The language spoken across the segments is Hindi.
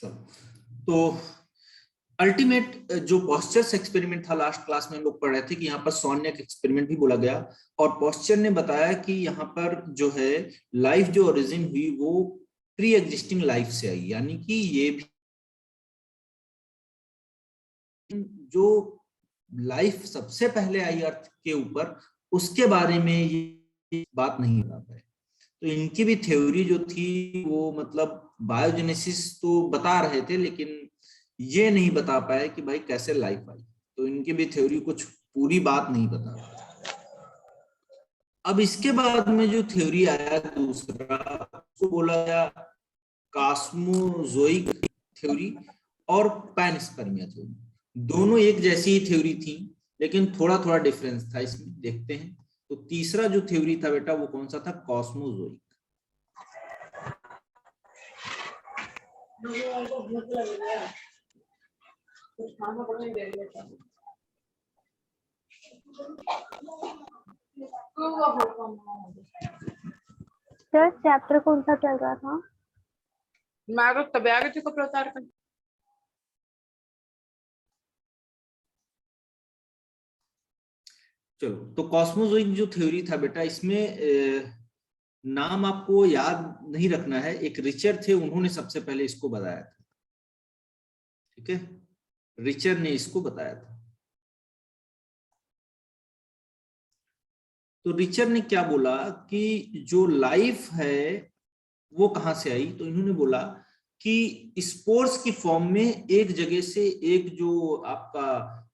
चलो, तो अल्टीमेट जो पॉस्चर्स एक्सपेरिमेंट था, लास्ट क्लास में हम लोग पढ़ रहे थे कि यहाँ पर सॉर्नियक एक्सपेरिमेंट भी बोला गया, और पॉस्चर ने बताया कि यहाँ पर जो है लाइफ जो ओरिजिन हुई वो प्री एग्जिस्टिंग लाइफ से आई, यानी कि ये भी जो लाइफ सबसे पहले आई अर्थ के ऊपर उसके बारे में ये बात नहीं बता पाए। तो इनकी भी थ्योरी जो थी वो मतलब बायोजेनेसिस तो बता रहे थे, लेकिन ये नहीं बता पाए कि भाई कैसे लाइफ आई। तो इनकी भी थ्योरी कुछ पूरी बात नहीं बता पाए। अब इसके बाद में जो थ्योरी आया दूसरा, उसको बोला गया कॉस्मोजोइक थ्योरी और पैनस्पर्मिया थ्योरी। दोनों एक जैसी ही थ्योरी थी, लेकिन थोड़ा थोड़ा डिफरेंस था इसमें, देखते हैं। तो तीसरा जो थ्योरी था बेटा वो कौन सा था? कॉस्मोजोइक। सर चैप्टर कौन सा चल रहा था? मैं तो तब आ गई थी को प्रचार कर। चलो, तो कॉस्मोजोइक जो थ्योरी था बेटा, इसमें नाम आपको याद नहीं रखना है। एक रिचर थे, उन्होंने सबसे पहले इसको बताया था। ठीक है, रिचर ने इसको बताया था। तो रिचर ने क्या बोला कि जो लाइफ है वो कहां से आई? तो इन्होंने बोला कि स्पोर्स की फॉर्म में एक जगह से एक जो आपका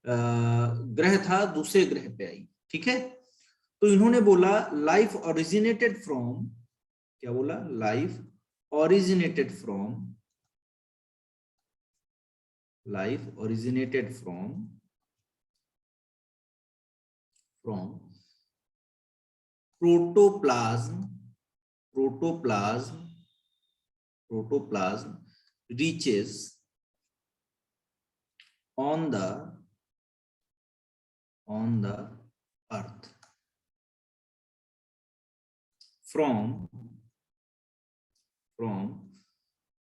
ग्रह था दूसरे ग्रह पे आई। ठीक है, तो इन्होंने बोला लाइफ ओरिजिनेटेड फ्रॉम, क्या बोला? Life originated from protoplasm reaches on the earth from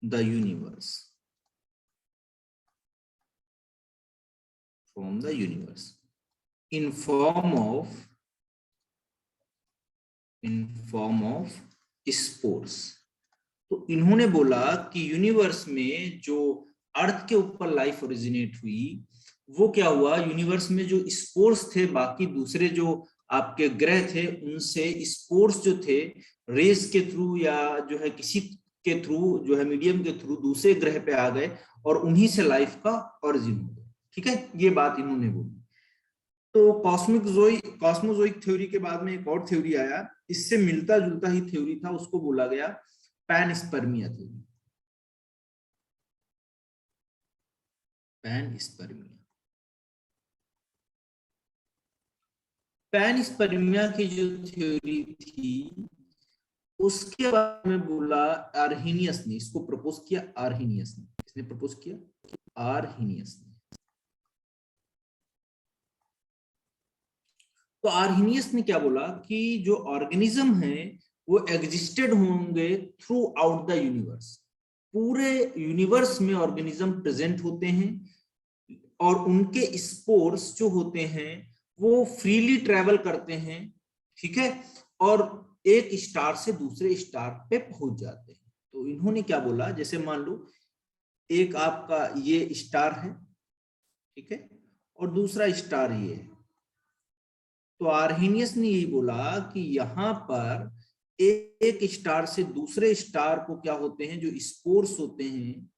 the universe, in form of spores। तो इन्होंने बोला कि यूनिवर्स में जो अर्थ के ऊपर लाइफ ओरिजिनेट हुई, वो क्या हुआ? यूनिवर्स में जो स्पोर्स थे, बाकी दूसरे जो आपके ग्रह थे, उनसे स्पोर्स जो थे रेस के थ्रू या जो है किसी के थ्रू, जो है मीडियम के थ्रू दूसरे ग्रह पे आ गए और उन्हीं से लाइफ का ओरिजिन हो गया। ठीक है, ये बात इन्होंने बोली। तो कॉस्मोजोइक थ्योरी के बाद में एक और थ्योरी आया, इससे मिलता जुलता ही थ्योरी था, उसको बोला गया पैनस्पर्मिया थ्योरी। पैनस्पर्मिया की जो थ्योरी थी उसके बारे में बोला आर्हेनियस ने, इसको प्रपोज किया आर्हेनियस ने। किसने प्रपोज किया? आर्हेनियस ने। तो आर्हेनियस ने क्या बोला कि जो ऑर्गेनिज्म है वो एग्जिस्टेड होंगे थ्रू आउट द यूनिवर्स। पूरे यूनिवर्स में ऑर्गेनिज्म प्रेजेंट होते हैं और उनके स्पोर्स जो होते हैं वो फ्रीली ट्रेवल करते हैं। ठीक है, और एक स्टार से दूसरे स्टार पे पहुंच जाते हैं। तो इन्होंने क्या बोला, जैसे मान लो एक आपका ये स्टार है, ठीक है, और दूसरा स्टार ये है। तो आर्हेनियस ने यही बोला कि यहाँ पर एक स्टार से दूसरे स्टार को क्या होते हैं, जो स्पोर्स होते हैं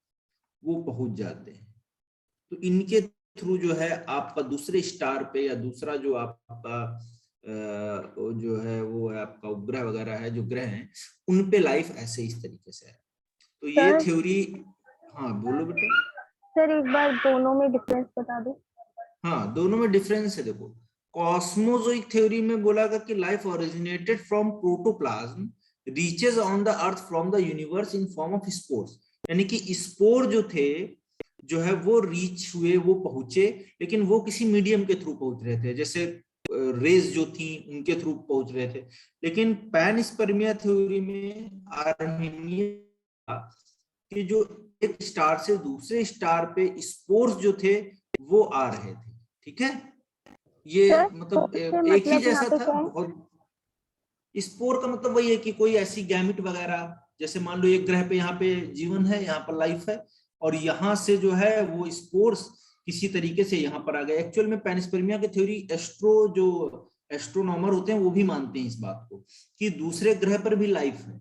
वो पहुंच जाते हैं। तो इनके थ्रू जो है आपका दूसरे स्टार पे या दूसरा जो आपका जो है वो है आपका उपग्रह वगैरह है, जो ग्रह हैं, उन पे लाइफ ऐसे इस तरीके से है। तो ये थ्योरी, हाँ बोलो बेटा। सर एक बार दोनों में डिफरेंस बता दो। हाँ, दोनों में डिफरेंस है। देखो, कॉस्मोजोइक थ्योरी में बोला गया कि life originated from protoplasm reaches on the earth from the universe in form of spores. यानी कि स्पोर जो थे जो है वो रीच हुए, वो पहुंचे, लेकिन वो किसी मीडियम के थ्रू पहुंच रहे थे, जैसे रेस जो थी उनके थ्रू पहुंच रहे थे। लेकिन पैनस्पर्मिया थ्योरी में आर्हेनियस कि जो एक स्टार से दूसरे स्टार पे स्पोर्स जो थे वो आ रहे थे। ठीक है, ये सर मतलब से एक ही मतलब यहाँ जैसा पे था क्या है? बहुत। स्पोर का मतलब वही है कि कोई ऐसी गैमिट वगैरह, जैसे मान लो एक ग्रह पे यहाँ पे जीवन है, यहाँ पर लाइफ है, और यहाँ से जो है वो स्पोर्स किसी तरीके से यहाँ पर आ गए। एक्चुअल में पैनिस्पर्मिया की थ्योरी जो एस्ट्रोनॉमर होते हैं वो भी मानते हैं इस बात को कि दूसरे ग्रह पर भी लाइफ है।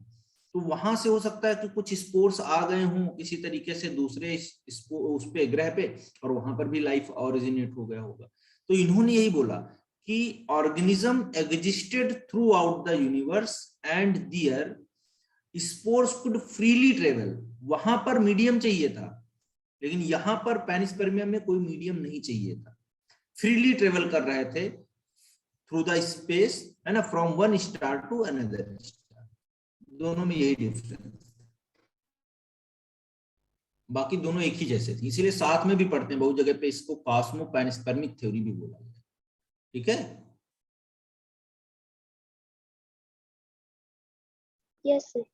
तो वहां से हो सकता है कि कुछ स्पोर्स आ गए हों किसी तरीके से दूसरे उस पे ग्रह पे, और वहां पर भी लाइफ ओरिजिनेट हो गया होगा। तो इन्होंने यही बोला कि organism existed throughout the universe and their spores could freely travel। वहां पर मीडियम चाहिए था, लेकिन यहां पर पैनिस्पर्मिया में कोई मीडियम नहीं चाहिए था, फ्रीली ट्रेवल कर रहे थे थ्रू द स्पेस, है ना, from one star to another star. दोनों में यही डिफरेंस, बाकी दोनों एक ही जैसे थे, इसीलिए साथ में भी पढ़ते हैं बहुत जगह पे, इसको कॉस्मो पैनिस्पर्मिक थ्योरी भी बोला गया। ठीक है, यस सर।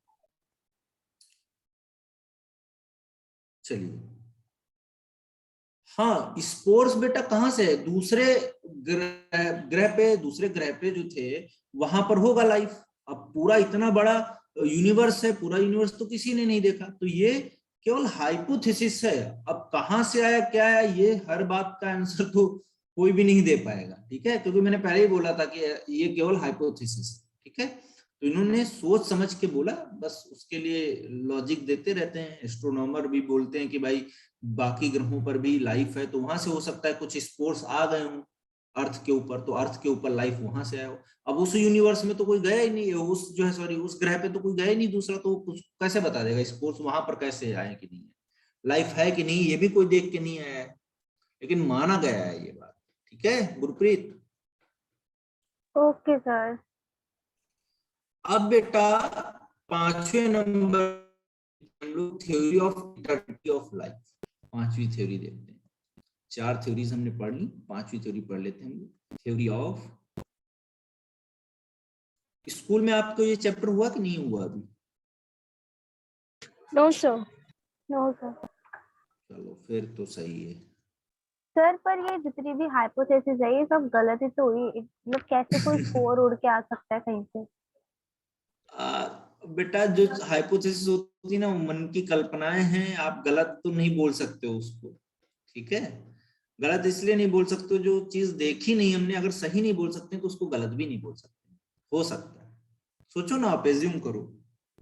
चलिए। हाँ, स्पोर्स बेटा कहां से है? दूसरे दूसरे ग्रह पे जो थे वहां पर होगा लाइफ। अब पूरा इतना बड़ा यूनिवर्स है, पूरा यूनिवर्स तो किसी ने नहीं देखा, तो ये केवल हाइपोथेसिस है। अब कहां से आया क्या आया, ये हर बात का आंसर तो कोई भी नहीं दे पाएगा। ठीक है, क्योंकि मैंने पहले ही बोला था कि ये केवल हाइपोथेसिस है। ठीक है, तो इन्होंने सोच समझ के बोला, बस उसके लिए लॉजिक देते रहते हैं। एस्ट्रोनॉमर भी बोलते हैं कि भाई बाकी ग्रहों पर भी लाइफ है, तो वहां से हो सकता है कुछ स्पोर्स आ गए हों अर्थ के ऊपर, तो अर्थ के ऊपर लाइफ वहां से आया हो। अब उस यूनिवर्स में तो कोई गया ही नहीं, उस जो है सॉरी उस ग्रह पे तो कोई गया ही नहीं दूसरा, तो कुछ कैसे बता देगा स्पोर्स वहां पर कैसे आए कि नहीं है, लाइफ है कि नहीं, ये भी कोई देख के नहीं आया है, लेकिन माना गया है ये बात। ठीक है गुरप्रीत। Okay sir. अब बेटा 5वें नंबर हम लोग theory of eternity of life, 5वीं थ्योरी देखते हैं। 4 थ्योरीज हमने पढ़ ली, 5वीं थ्योरी पढ़ लेते हैं हम लोग, थ्योरी ऑफ। स्कूल में आपको ये चैप्टर हुआ कि नहीं हुआ अभी? No sir. No sir. चलो फिर तो सही है। सर पर ये जितनी भी हाइपोथेसिस है ये सब गलत ही तो हुई, मतलब कैसे कोई स्पोर उड़ के आ सकता है कहीं से? बेटा जो हाइपोथेसिस होती है ना, वो मन की कल्पनाएं हैं, आप गलत तो नहीं बोल सकते हो उसको। ठीक है, गलत इसलिए नहीं बोल सकते, जो चीज देखी नहीं हमने, अगर सही नहीं बोल सकते तो उसको गलत भी नहीं बोल सकते। हो सकता है, सोचो ना, आप एज्यूम करो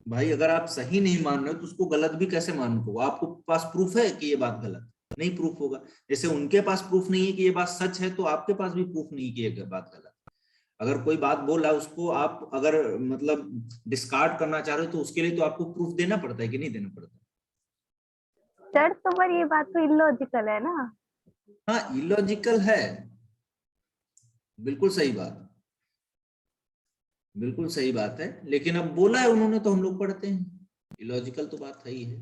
भाई, अगर आप सही नहीं मान रहे हो तो उसको गलत भी कैसे मान लो? आपको पास प्रूफ है कि ये बात गलत? नहीं प्रूफ होगा। जैसे उनके पास प्रूफ नहीं है कि ये बात सच है, तो आपके पास भी प्रूफ नहीं कि ये बात गलत। अगर कोई बात बोल रहा है उसको आप अगर मतलब डिस्कार्ड करना चाह रहे हो, तो उसके लिए तो आपको प्रूफ देना पड़ता है कि नहीं देना पड़ता? सर तो पर ये बात तो इलॉजिकल है ना। हाँ, इलॉजिकल है, बिल्कुल सही बात, बिल्कुल सही बात है, लेकिन अब बोला है उन्होंने तो हम लोग पढ़ते हैं, इलॉजिकल तो बात है ही है।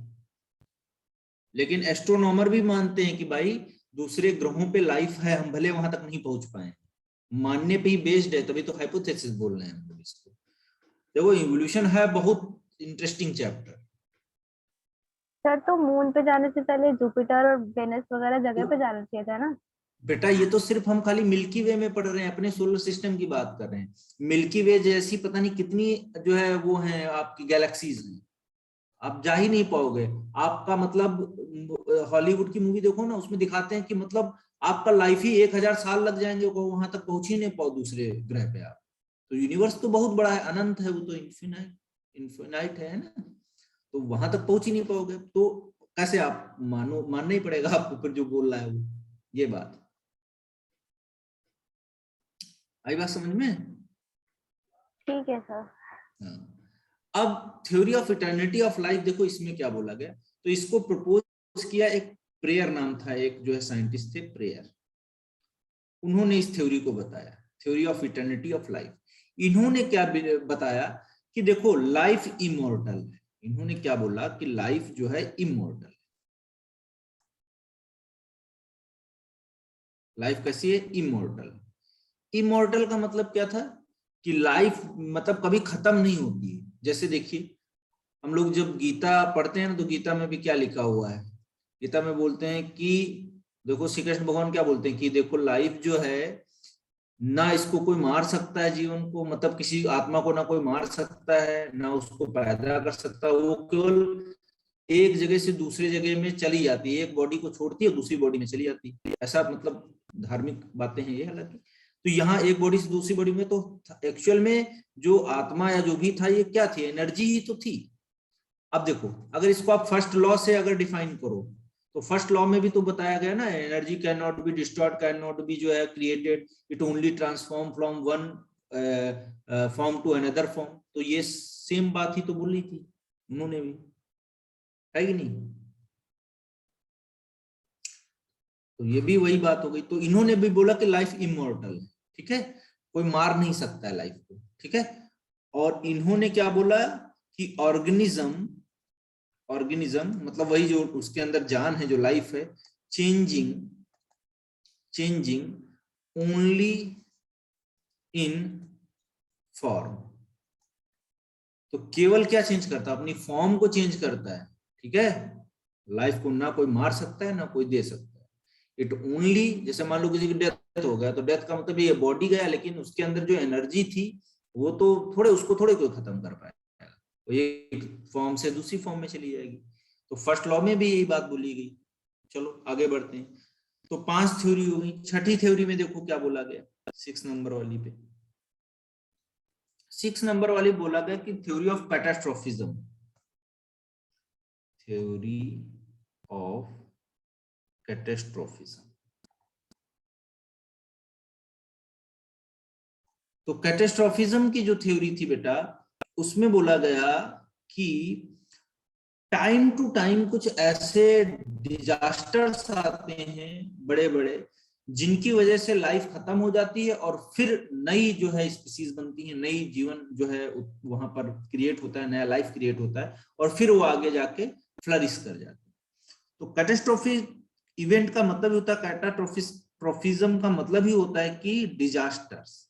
लेकिन एस्ट्रोनॉमर भी मानते हैं कि भाई दूसरे ग्रहों पे लाइफ है, हम भले वहां तक नहीं पहुंच पाए, मानने पे ही बेस्ड है, तभी तो हाइपोथेसिस बोल रहे हैं हम लोग इसको। देखो इवोल्यूशन है बहुत इंटरेस्टिंग चैप्टर। सर तो मून पे जाने से पहले जुपिटर और वेनस वगैरह जगह तो पे जाना चाहिए था ना। बेटा ये तो सिर्फ हम खाली मिल्की वे में पढ़ रहे हैं, अपने सोलर सिस्टम की बात कर रहे हैं। मिल्की वे जैसी पता नहीं कितनी जो है वो है आपकी गैलेक्सीज हैं, आप जा ही नहीं पाओगे। आपका मतलब हॉलीवुड की मूवी देखो ना, उसमें दिखाते हैं कि मतलब आपका लाइफ ही 1000 साल लग जाएंगे, वहां तक पहुंच ही नहीं पाओ दूसरे ग्रह पे आप। तो यूनिवर्स तो बहुत बड़ा है, अनंत है, वो तो इन्फिनाइट इन्फिनाइट है ना, तो वहां तक पहुंच ही नहीं पाओगे, तो कैसे आप मानना ही पड़ेगा आपको फिर जो बोल रहा है वो। ये बात आई बात समझ में? ठीक है सर। हाँ। अब theory of eternity of life देखो इसमें क्या बोला गया, तो इसको प्रपोज किया एक प्रेयर नाम था, एक जो है साइंटिस्ट थे प्रेयर, उन्होंने इस थ्योरी को बताया, theory of eternity of life. इन्होंने क्या बताया कि देखो लाइफ इमॉर्टल है। इन्होंने क्या बोला कि लाइफ जो है इमॉर्टल, लाइफ कैसी है? इमॉर्टल। इमॉर्टल का मतलब क्या था कि लाइफ मतलब कभी खत्म नहीं होती है। जैसे देखिए हम लोग जब गीता पढ़ते हैं ना, तो गीता में भी क्या लिखा हुआ है, गीता में बोलते हैं कि देखो श्री कृष्ण भगवान क्या बोलते हैं कि देखो लाइफ जो है ना इसको कोई मार सकता है, जीवन को मतलब किसी आत्मा को ना कोई मार सकता है ना उसको पैदा कर सकता है, वो केवल एक जगह से दूसरी जगह में चली जाती है, एक बॉडी को छोड़ती है दूसरी बॉडी में चली जाती है, ऐसा मतलब धार्मिक बातें हैं ये हालांकि। तो यहाँ एक बॉडी से दूसरी बॉडी में, तो एक्चुअल में जो आत्मा या जो भी था ये क्या थी, एनर्जी ही तो थी। अब देखो अगर इसको आप फर्स्ट लॉ से अगर डिफाइन करो, तो फर्स्ट लॉ में भी तो बताया गया ना, energy cannot be destroyed, cannot be जो है created, it only transform from one form to another form. तो ये सेम बात ही तो बोली थी उन्होंने भी, है कि नहीं? तो ये भी वही बात हो गई। तो इन्होंने भी बोला कि लाइफ इमॉर्टल है, ठीक है, कोई मार नहीं सकता है लाइफ को, ठीक है। और इन्होंने क्या बोला कि ऑर्गेनिज्म मतलब वही जो उसके अंदर जान है, जो लाइफ है, चेंजिंग ओनली इन फॉर्म। तो केवल क्या चेंज करता है, अपनी फॉर्म को चेंज करता है, ठीक है। लाइफ को ना कोई मार सकता है ना कोई दे सकता है। इट ओनली, जैसे मान लो किसी की डेथ हो गया, तो डेथ का मतलब ये बॉडी गया, लेकिन उसके अंदर जो एनर्जी थी वो तो उसको थोड़े कोई खत्म कर पाएगा, तो ये एक फॉर्म से दूसरी फॉर्म में चली जाएगी। तो फर्स्ट लॉ में भी यही बात बोली गई। चलो आगे बढ़ते हैं। तो 5 थ्योरी हो गई। छठी थ्योरी में देखो क्या बोला गया, 6 नंबर वाली पे। 6 नंबर वाली बोला गया कि थ्योरी ऑफ कैटास्ट्रोफिज्म, थ्योरी ऑफ कैटास्ट्रोफिज्म। तो कैटास्ट्रोफिज्म की जो थ्योरी थी बेटा, उसमें बोला गया कि टाइम टू टाइम कुछ ऐसे डिजास्टर्स आते हैं बड़े बड़े, जिनकी वजह से लाइफ खत्म हो जाती है और फिर नई जो है स्पीसीज बनती है, नई जीवन जो है वहां पर क्रिएट होता है, नया लाइफ क्रिएट होता है, और फिर वो आगे जाके फ्लरिश कर जाती है। तो कैटास्ट्रोफी इवेंट का मतलब होता है, कैटास्ट्रोफिज्म का मतलब ही होता है कि डिजास्टर्स।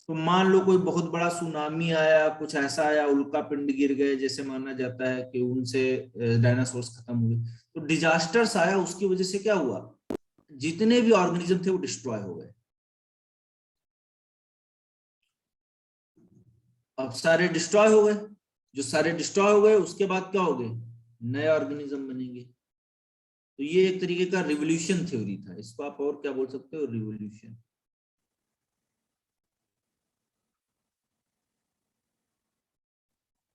तो मान लो कोई बहुत बड़ा सुनामी आया, कुछ ऐसा आया, उल्का पिंड गिर गए, जैसे माना जाता है कि उनसे डायनासोर्स खत्म हुए। तो डिजास्टर्स आया, उसकी वजह से क्या हुआ, जितने भी ऑर्गेनिज्म थे वो डिस्ट्रॉय हो गए। अब सारे डिस्ट्रॉय हो गए, जो सारे डिस्ट्रॉय हो गए उसके बाद क्या हो गए, नए ऑर्गेनिज्म बनेंगे। तो ये एक तरीके का रिवोल्यूशन थ्योरी था, इसको आप और क्या बोल सकते हो, रिवोल्यूशन।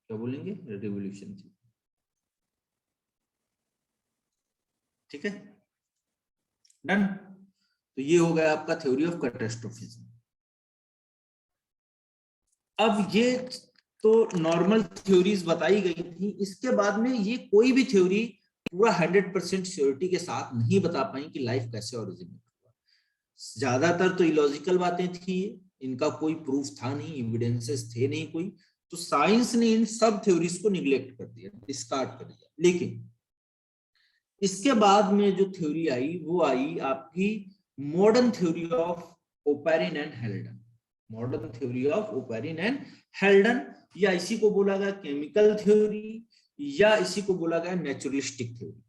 क्या बोलेंगे, रिवोल्यूशन थी, ठीक है, डन। तो ये हो गया आपका थ्योरी ऑफ कैटास्ट्रोफिज्म। अब ये तो नॉर्मल थ्योरीज बताई गई थी। इसके बाद में ये कोई भी थ्योरी पूरा 100% श्योरिटी के साथ नहीं बता पाई कि लाइफ कैसे ओरिजिनेट हुआ। ज्यादातर तो इलॉजिकल बातें थी, इनका कोई प्रूफ था नहीं, एविडेंसेस थे नहीं कोई। तो साइंस ने इन सब थ्योरीज को निग्लेक्ट कर दिया, डिस्कार्ड कर दिया। लेकिन इसके बाद में जो थ्योरी आई वो आई आपकी modern theory of Oparin and हेल्डन। Modern theory of Oparin and हेल्डन, या इसी को बोला गया केमिकल थ्योरी, या इसी को बोला गया नेचुरलिस्टिक थ्योरी।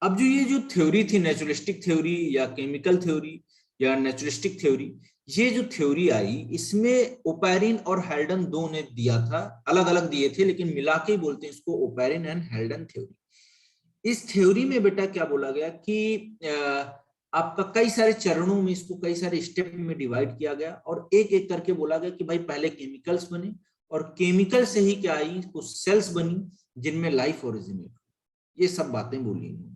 अब जो ये जो थ्योरी थी, नेचुरलिस्टिक थ्योरी या केमिकल थ्योरी या नेचुरलिस्टिक थ्योरी, ये जो थ्योरी आई इसमें ओपेरिन और हेल्डन दो ने दिया था, अलग अलग दिए थे लेकिन मिला के बोलते हैं इसको ओपेरिन एंड हेल्डन थ्योरी। इस थ्योरी में बेटा क्या बोला गया कि आपका कई सारे चरणों में, इसको कई सारे स्टेप में डिवाइड किया गया, और एक एक करके बोला गया कि भाई पहले केमिकल्स बने, और केमिकल से ही क्या आई, कुछ सेल्स बनी जिनमें लाइफ ओरिजिनेट। ये सब बातें बोली इन्होंने।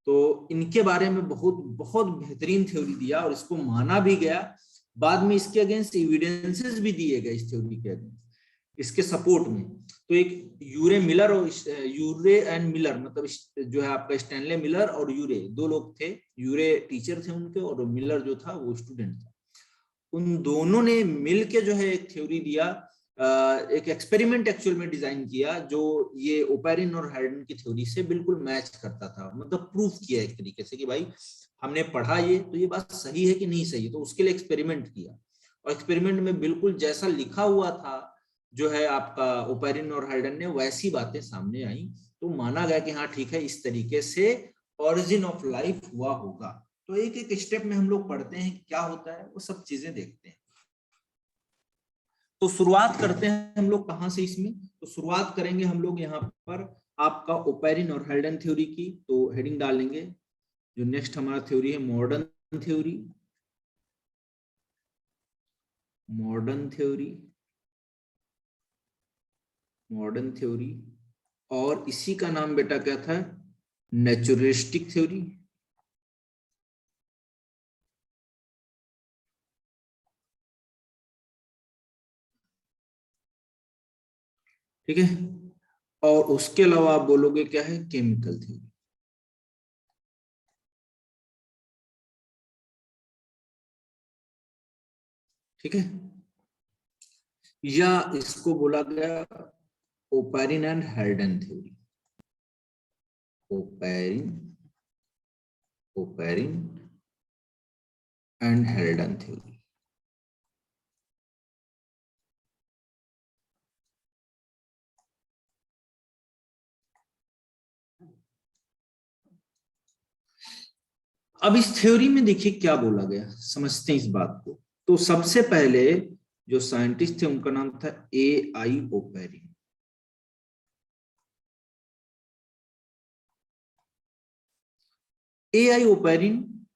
तो इनके बारे में बहुत बहुत बेहतरीन थ्योरी दिया, और इसको माना भी गया। बाद में इसके अगेंस्ट एविडेंसेस भी दिए गए इस थ्योरी के अगेंस्ट, इसके सपोर्ट में। तो एक यूरे मिलर और यूरे एंड मिलर, मतलब जो है आपका स्टैनले मिलर और यूरे, दो लोग थे। यूरे टीचर थे उनके, और मिलर जो था वो स्टूडेंट था। उन दोनों ने मिलके जो है एक थ्योरी दिया, एक एक्सपेरिमेंट एक्चुअल में डिजाइन किया, जो ये ओपेरिन और हेल्डन की थ्योरी से बिल्कुल मैच करता था। मतलब प्रूफ किया एक तरीके से कि भाई हमने पढ़ा ये, तो ये बात सही है कि नहीं सही है। तो उसके लिए एक्सपेरिमेंट किया, और एक्सपेरिमेंट में बिल्कुल जैसा लिखा हुआ था, जो है आपका ओपेरिन और हल्डन ने वैसी बातें सामने आई, तो माना गया कि हाँ ठीक है, इस तरीके से ऑरिजिन ऑफ लाइफ हुआ होगा। तो एक एक स्टेप में हम लोग पढ़ते हैं क्या होता है, वो सब चीजें देखते हैं। तो शुरुआत करते हैं हम लोग कहाँ से इसमें, तो शुरुआत करेंगे हम लोग यहाँ पर आपका ओपेरिन और हल्डन थ्योरी की। तो हेडिंग डालेंगे, जो नेक्स्ट हमारा थ्योरी है modern theory, modern theory, modern theory. और इसी का नाम बेटा क्या था, नेचुरलिस्टिक थ्योरी। ठीक है, और उसके अलावा आप बोलोगे क्या है, केमिकल थ्योरी। ठीक है, या इसको बोला गया Oparin and Haldane theory, Oparin, Oparin and Haldane theory. अब इस थ्योरी में देखिए क्या बोला गया, समझते हैं इस बात को। तो सबसे पहले जो साइंटिस्ट थे उनका नाम था AI ओपेरिन। AI ओपेरिन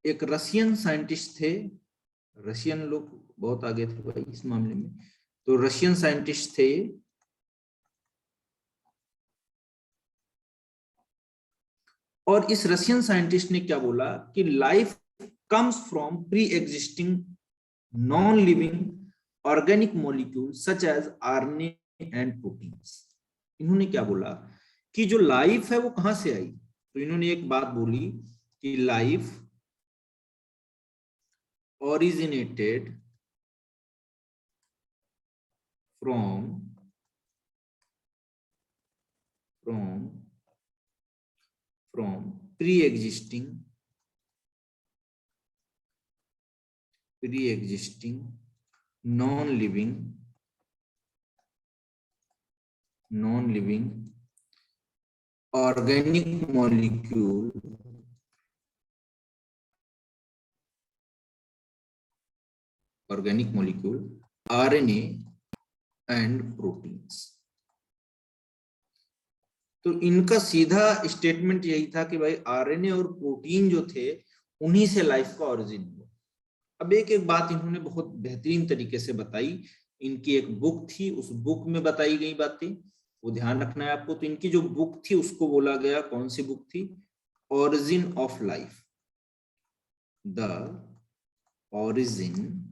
एक रशियन साइंटिस्ट थे, रशियन लोग बहुत आगे थे भाई इस मामले में, तो रशियन साइंटिस्ट थे। और इस रशियन साइंटिस्ट ने क्या बोला कि life comes from pre existing non living organic molecule such as RNA and proteins. इन्होंने क्या बोला कि जो लाइफ है वो कहां से आई, तो इन्होंने एक बात बोली कि life originated from pre-existing non-living organic molecule RNA and proteins. तो इनका सीधा स्टेटमेंट यही था कि भाई आरएनए और प्रोटीन जो थे उन्हीं से लाइफ का ओरिजिन हुआ। अब एक एक बात इन्होंने बहुत बेहतरीन तरीके से बताई। इनकी एक बुक थी, उस बुक में बताई गई बातें वो ध्यान रखना है आपको। तो इनकी जो बुक थी उसको बोला गया, कौन सी बुक थी, origin of life, the origin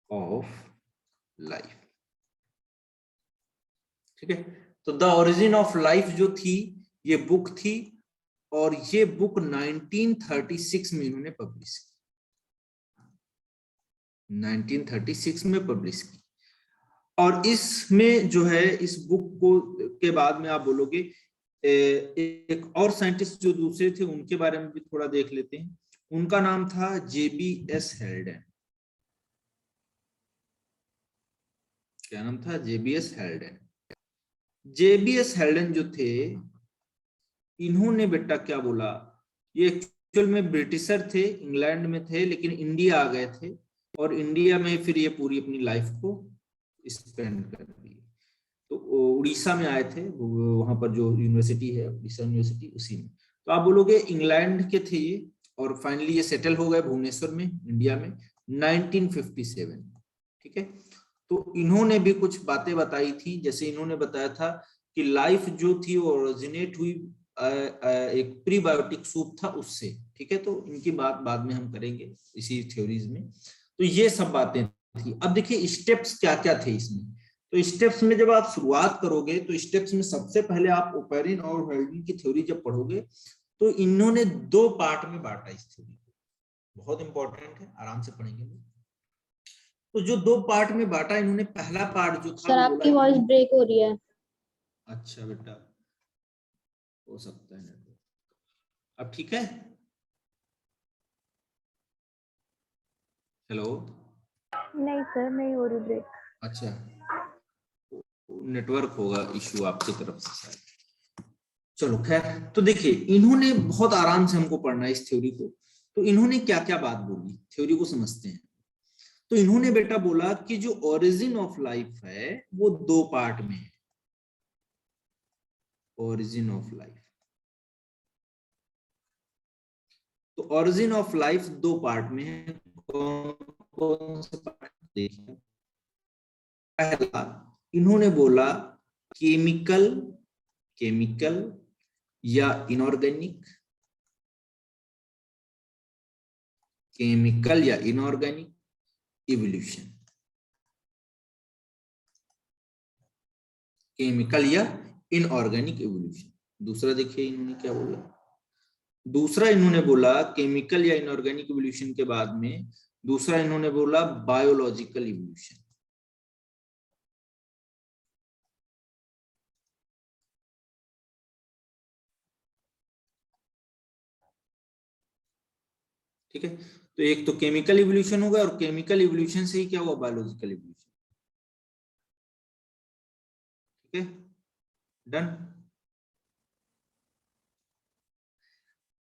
of life. ठीक है, तो द ओरिजिन ऑफ लाइफ जो थी ये बुक थी, और ये बुक 1936 में इन्होंने पब्लिश की, 1936 में पब्लिश की। और इसमें जो है इस बुक को के बाद में आप बोलोगे एक और साइंटिस्ट जो दूसरे थे उनके बारे में भी थोड़ा देख लेते हैं। उनका नाम था JBS हेल्डन। क्या नाम था, JBS हेल्डन। JBS हेल्डन जो थे इन्होंने बेटा क्या बोला, ये एक्चुअल में ब्रिटिशर थे, इंग्लैंड में थे लेकिन इंडिया आ गए थे, और इंडिया में फिर ये पूरी अपनी लाइफ को स्पेंड कर दी। तो उड़ीसा में आए थे, वहां पर जो यूनिवर्सिटी है उड़ीसा यूनिवर्सिटी, उसी में। तो आप बोलोगे इंग्लैंड के थे ये, और फाइनली ये सेटल हो गए भुवनेश्वर में, इंडिया में 1957। ठीक है, तो इन्होंने भी कुछ बातें बताई थी, जैसे इन्होंने बताया था कि लाइफ जो थी वो ओरिजिनेट हुई एक प्रीबायोटिक सूप था उससे। ठीक है, तो इनकी बात बाद में हम करेंगे इसी थ्योरीज में। तो ये सब बातें थी। अब देखिए स्टेप्स क्या क्या थे इसमें। तो स्टेप्स में जब आप शुरुआत करोगे तो स्टेप्स में सबसे पहले आप ओपेरिन और हल्डन की थ्योरी जब पढ़ोगे तो इन्होंने 2 पार्ट में बांटा इस थ्योरी को। बहुत इंपॉर्टेंट है, आराम से पढ़ेंगे। तो जो 2 पार्ट में बांटा इन्होंने, पहला पार्ट जो था सर आपकी वॉइस ब्रेक हो रही है। अच्छा बेटा, हो सकता है अब ठीक है। हेलो, नहीं सर, नहीं हो रही ब्रेक। अच्छा नेटवर्क होगा इशू आपकी तरफ से शायद। चलो खैर, तो देखिए इन्होंने बहुत आराम से हमको पढ़ना है इस थ्योरी को। तो इन्होंने क्या क्या बात बोली, थ्योरी को समझते हैं। तो इन्होंने बेटा बोला कि जो ओरिजिन ऑफ लाइफ है वो दो पार्ट में है। ओरिजिन ऑफ लाइफ, तो ओरिजिन ऑफ लाइफ दो पार्ट में है। कौन से पार्ट? देखिए, पहला इन्होंने बोला केमिकल, केमिकल या इनऑर्गेनिक, केमिकल या इनऑर्गेनिक इवोल्यूशन, केमिकल या इनऑर्गेनिक इवोल्यूशन। दूसरा देखिए इन्होंने क्या बोला, दूसरा इन्होंने बोला केमिकल या इनऑर्गेनिक इवोल्यूशन के बाद में दूसरा इन्होंने बोला बायोलॉजिकल इवोल्यूशन। ठीक है, तो एक तो केमिकल इवोल्यूशन होगा और केमिकल इवोल्यूशन से ही क्या हुआ, बायोलॉजिकल इवोल्यूशन। ठीक है, डन।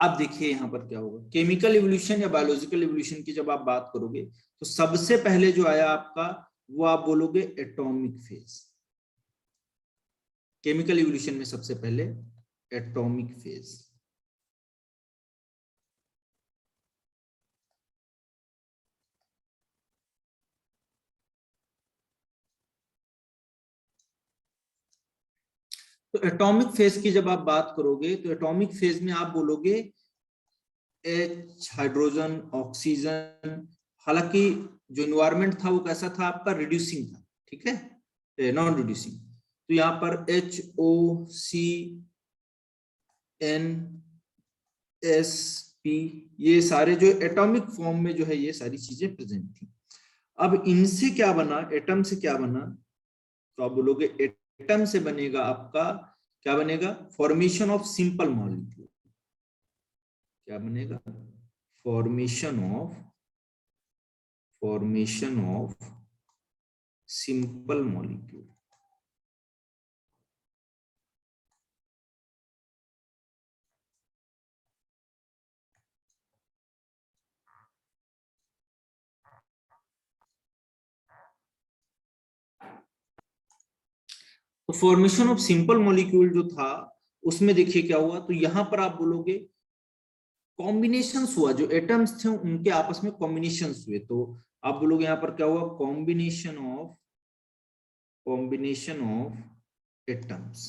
अब देखिए यहां पर क्या होगा, केमिकल इवोल्यूशन या बायोलॉजिकल इवोल्यूशन की जब आप बात करोगे तो सबसे पहले जो आया आपका वो आप बोलोगे एटॉमिक फेज। केमिकल इवोल्यूशन में सबसे पहले एटॉमिक फेज। तो एटॉमिक फेज की जब आप बात करोगे तो एटॉमिक फेज में आप बोलोगे एच, हाइड्रोजन, ऑक्सीजन। हालांकि जो इन्वायरमेंट था वो कैसा था आपका, रिड्यूसिंग था। ठीक है, नॉन रिड्यूसिंग। तो यहाँ पर H O C N S P, ये सारे जो एटॉमिक फॉर्म में जो है ये सारी चीजें प्रेजेंट थी। अब इनसे क्या बना, एटम से क्या बना, तो आप बोलोगे एटम से बनेगा आपका क्या बनेगा, फॉर्मेशन ऑफ सिंपल मॉलिक्यूल। क्या बनेगा, फॉर्मेशन ऑफ सिंपल मॉलिक्यूल। तो फॉर्मेशन ऑफ सिंपल मॉलिक्यूल जो था उसमें देखिए क्या हुआ, तो यहां पर आप बोलोगे कॉम्बिनेशंस हुआ, जो एटम्स थे उनके आपस में कॉम्बिनेशंस हुए। तो आप बोलोगे यहां पर क्या हुआ, कॉम्बिनेशन ऑफ एटम्स।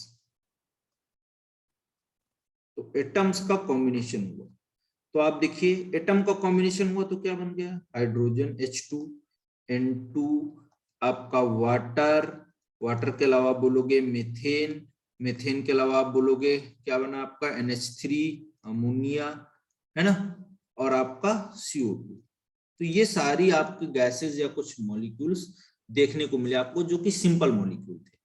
तो एटम्स का कॉम्बिनेशन हुआ। तो आप देखिए एटम का कॉम्बिनेशन हुआ तो क्या बन गया, हाइड्रोजन H2 N2, आपका वाटर, वाटर के अलावा आप बोलोगे मीथेन, मीथेन के अलावा आप बोलोगे क्या बना आपका NH3, अमोनिया, है ना, और आपका CO2। तो ये सारी आपकी गैसेस या कुछ मॉलिक्यूल्स देखने को मिले आपको जो कि सिंपल मॉलिक्यूल थे।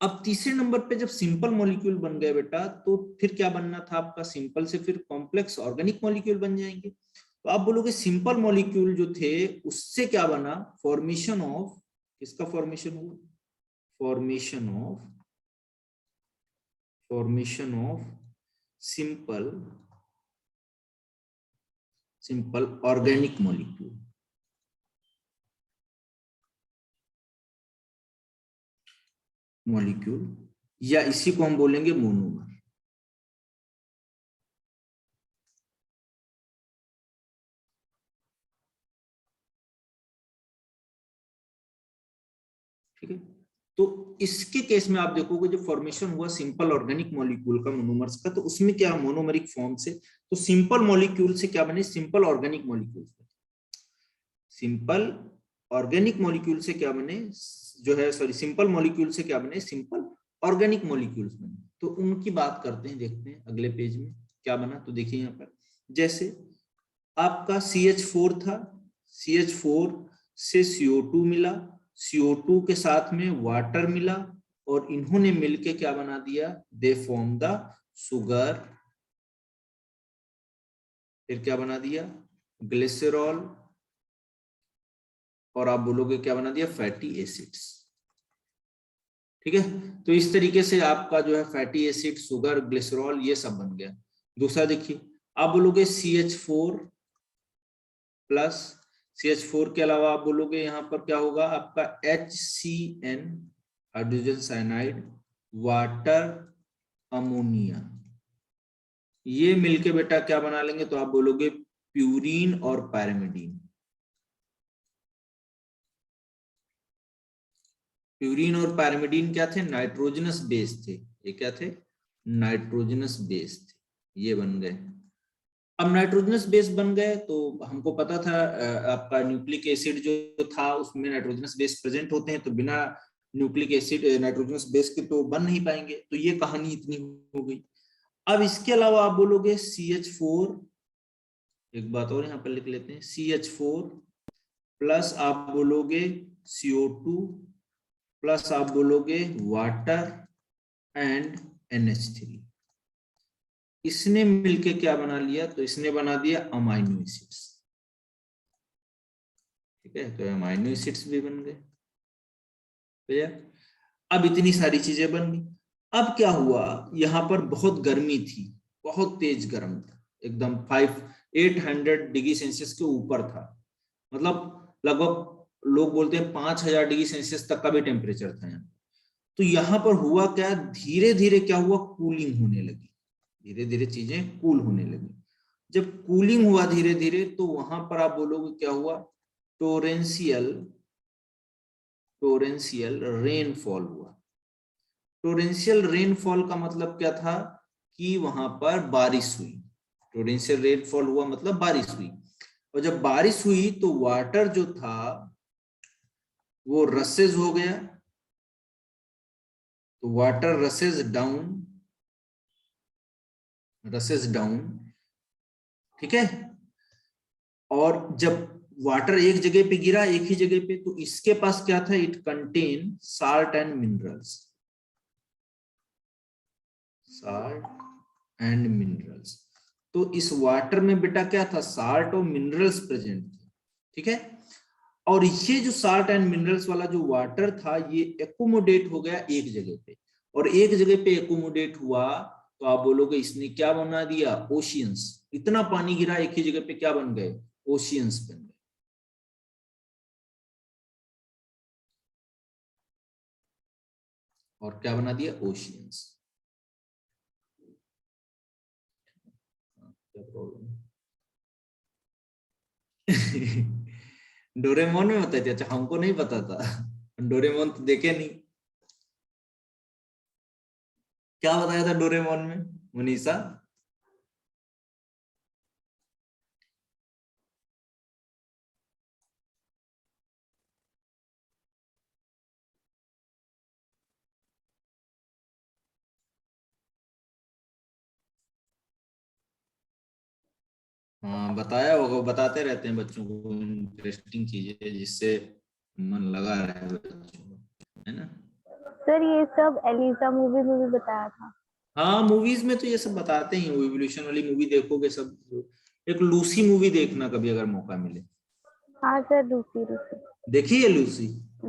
अब तीसरे नंबर पे जब सिंपल मॉलिक्यूल बन गए बेटा, तो फिर क्या बनना था आपका, सिंपल से फिर कॉम्प्लेक्स ऑर्गेनिक मॉलिक्यूल बन जाएंगे। तो आप बोलोगे सिंपल मॉलिक्यूल जो थे उससे क्या बना, फॉर्मेशन ऑफ, किसका फॉर्मेशन हुआ, formation of simple organic molecule, या इसी को हम बोलेंगे मोनोमर। ठीक है, तो इसके केस में आप देखोगे जो फॉर्मेशन हुआ सिंपल ऑर्गेनिक मॉलिक्यूल का, मोनोमर्स का, तो उसमें क्या मोनोमरिक फॉर्म से, तो सिंपल मॉलिक्यूल से क्या बने, simple organic molecule. Simple organic molecule से क्या बने, जो है सॉरी सिंपल मॉलिक्यूल से क्या बने, सिंपल ऑर्गेनिक मॉलिक्यूल्स बने। तो उनकी बात करते हैं, देखते हैं अगले पेज में क्या बना। तो देखिए यहाँ पर जैसे आपका CH4 था, CH4 से CO2 मिला, CO2 के साथ में वाटर मिला, और इन्होंने मिलके क्या बना दिया, दे फॉर्म द शुगर। फिर क्या बना दिया, ग्लिसरॉल, और आप बोलोगे क्या बना दिया, फैटी एसिड्स। ठीक है, तो इस तरीके से आपका जो है फैटी एसिड, शुगर, ग्लिसरॉल ये सब बन गया। दूसरा देखिए, आप बोलोगे CH4 प्लस, CH4 के अलावा आप बोलोगे यहाँ पर क्या होगा आपका HCN, hydrogen cyanide, water, ammonia, ये मिलके बेटा क्या बना लेंगे, तो आप बोलोगे प्यूरीन और पैरामिडीन। प्यूरीन और पैरामिडीन क्या थे, नाइट्रोजनस बेस थे। ये क्या थे, नाइट्रोजनस बेस थे, ये बन गए। अब नाइट्रोजनस बेस बन गए तो हमको पता था आपका न्यूक्लिक एसिड जो था उसमें नाइट्रोजनस बेस प्रेजेंट होते हैं, तो बिना न्यूक्लिक एसिड नाइट्रोजनस बेस के तो बन नहीं पाएंगे, तो ये कहानी इतनी हो गई। अब इसके अलावा आप बोलोगे CH4, एक बात और यहाँ पर लिख लेते हैं, CH4 प्लस आप बोलोगे CO2 प्लस आप बोलोगे वाटर एंड NH3। इसने मिलके क्या बना लिया, तो इसने बना दिया अमाइनो एसिड्स। ठीक है, तो अमाइनो एसिड्स भी बन गए। अब इतनी सारी चीजें बन गई। अब क्या हुआ, यहाँ पर बहुत गर्मी थी, बहुत तेज गर्म था, एकदम 800 डिग्री सेल्सियस के ऊपर था, मतलब लगभग लोग बोलते हैं 5000 डिग्री सेल्सियस तक का भी टेम्परेचर था यहाँ। तो यहाँ पर हुआ क्या, धीरे धीरे क्या हुआ, कूलिंग होने लगी, धीरे धीरे चीजें कूल होने लगी। जब कूलिंग हुआ धीरे धीरे, तो वहां पर आप बोलोगे क्या हुआ, टोरेंशियल रेनफॉल हुआ। टोरेंशियल रेनफॉल का मतलब क्या था, कि वहां पर बारिश हुई। टोरेंशियल रेनफॉल हुआ मतलब बारिश हुई, और जब बारिश हुई तो वाटर जो था वो रसेज हो गया, तो वाटर रसेज डाउन, ठीक है। और जब वाटर एक जगह पे गिरा, एक ही जगह पे, तो इसके पास क्या था, it contain salt and minerals. तो इस वाटर में बेटा क्या था, साल्ट और मिनरल्स प्रेजेंट थे, ठीक है। और ये जो साल्ट एंड मिनरल्स वाला जो वाटर था, ये एकोमोडेट हो गया एक जगह पे, और एक जगह पे एकोमोडेट हुआ तो आप बोलोगे इसने क्या बना दिया, ओशियंस। इतना पानी गिरा एक ही जगह पे, क्या बन गए, ओशियंस बन गए। और क्या बना दिया, ओशियंस। क्या प्रॉब्लम डोरेमोन में बताई थी, अच्छा हमको नहीं पता था, डोरेमोन तो देखे नहीं। क्या बताया था डोरेमोन में मनीषा? हाँ बताया होगा, बताते रहते हैं बच्चों को इंटरेस्टिंग चीजें, जिससे मन लगा रहे बच्चों को, है ना। सर ये सब एलिसा मूवी में भी बताया था। हाँ मूवीज में तो ये सब बताते ही, वो इवोल्यूशन वाली मूवी देखोगे सब। एक लूसी मूवी देखना कभी अगर मौका मिले। हाँ सर, रूसी रूसी। देखी है लूसी?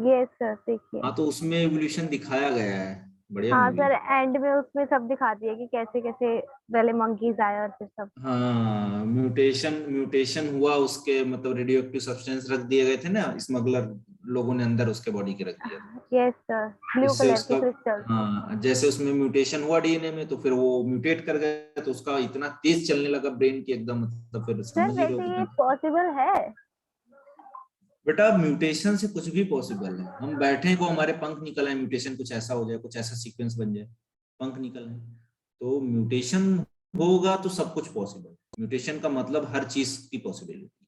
यस सर, देखिए। हाँ तो उसमें इवोल्यूशन दिखाया गया है, बढ़िया हाँ मूवी सर, है। एंड में उसमें सब दिखाती है कि कैसे कैसे पहले मंकीज आए और फिर सब। हाँ म्यूटेशन हुआ उसके, मतलब रेडियो एक्टिव सब्सटेंस रख दिए गए थे ना, स्मगलर लोगों ने अंदर उसके बॉडी के रख दिया था। यस सर, ब्लू इससे कलर उसका, की क्रिस्टल। हाँ जैसे उसमें म्यूटेशन हुआ डीएनए में, तो फिर वो म्यूटेट कर गया, तो उसका इतना तेज चलने लगा ब्रेन की एकदम, मतलब फिर सर समझ ही रहे हो वैसे ये कितना। पॉसिबल है? बेटा म्यूटेशन से कुछ भी पॉसिबल है, हम बैठे को हमारे पंख निकल आए, म्यूटेशन कुछ ऐसा हो जाए, कुछ ऐसा सीक्वेंस बन जाए, पंख निकल आए, तो म्यूटेशन होगा तो सब कुछ पॉसिबल। म्यूटेशन का मतलब हर चीज की पॉसिबिलिटी,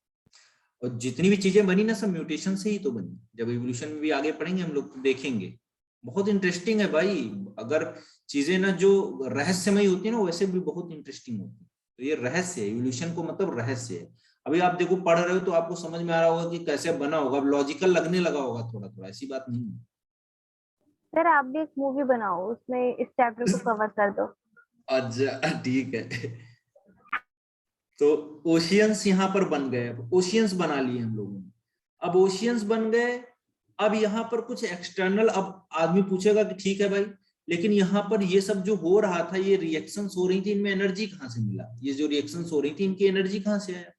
और जितनी भी चीजें बनी ना सब म्यूटेशन से ही तो बनी। जब इवोल्यूशन में भी आगे पढ़ेंगे हम लोग तो देखेंगे, बहुत इंटरेस्टिंग है भाई। अगर चीजें ना जो रहस्यमय होती है ना, वैसे भी बहुत इंटरेस्टिंग होती है। तो ये रहस्य है, इवोल्यूशन को मतलब रहस्य है। अभी आप देखो पढ़ रहे हो तो आपको समझ में आ रहा होगा कि कैसे बना होगा, अब लॉजिकल लगने लगा होगा थोड़ा थोड़ा, ऐसी बात नहीं है। सर आप भी एक मूवी बनाओ, उसमें इस चैप्टर को कवर कर दो। अच्छा ठीक है। तो ओशियंस यहाँ पर बन गए, अब ओशियंस बना लिए हम लोगों ने। अब ओशियंस बन गए, अब यहाँ पर कुछ एक्सटर्नल, अब आदमी पूछेगा कि ठीक है भाई, लेकिन यहाँ पर ये सब जो हो रहा था, ये रिएक्शंस हो रही थी, इनमें एनर्जी कहाँ से मिला? ये जो रिएक्शंस हो रही थी, इनकी एनर्जी कहाँ से आया?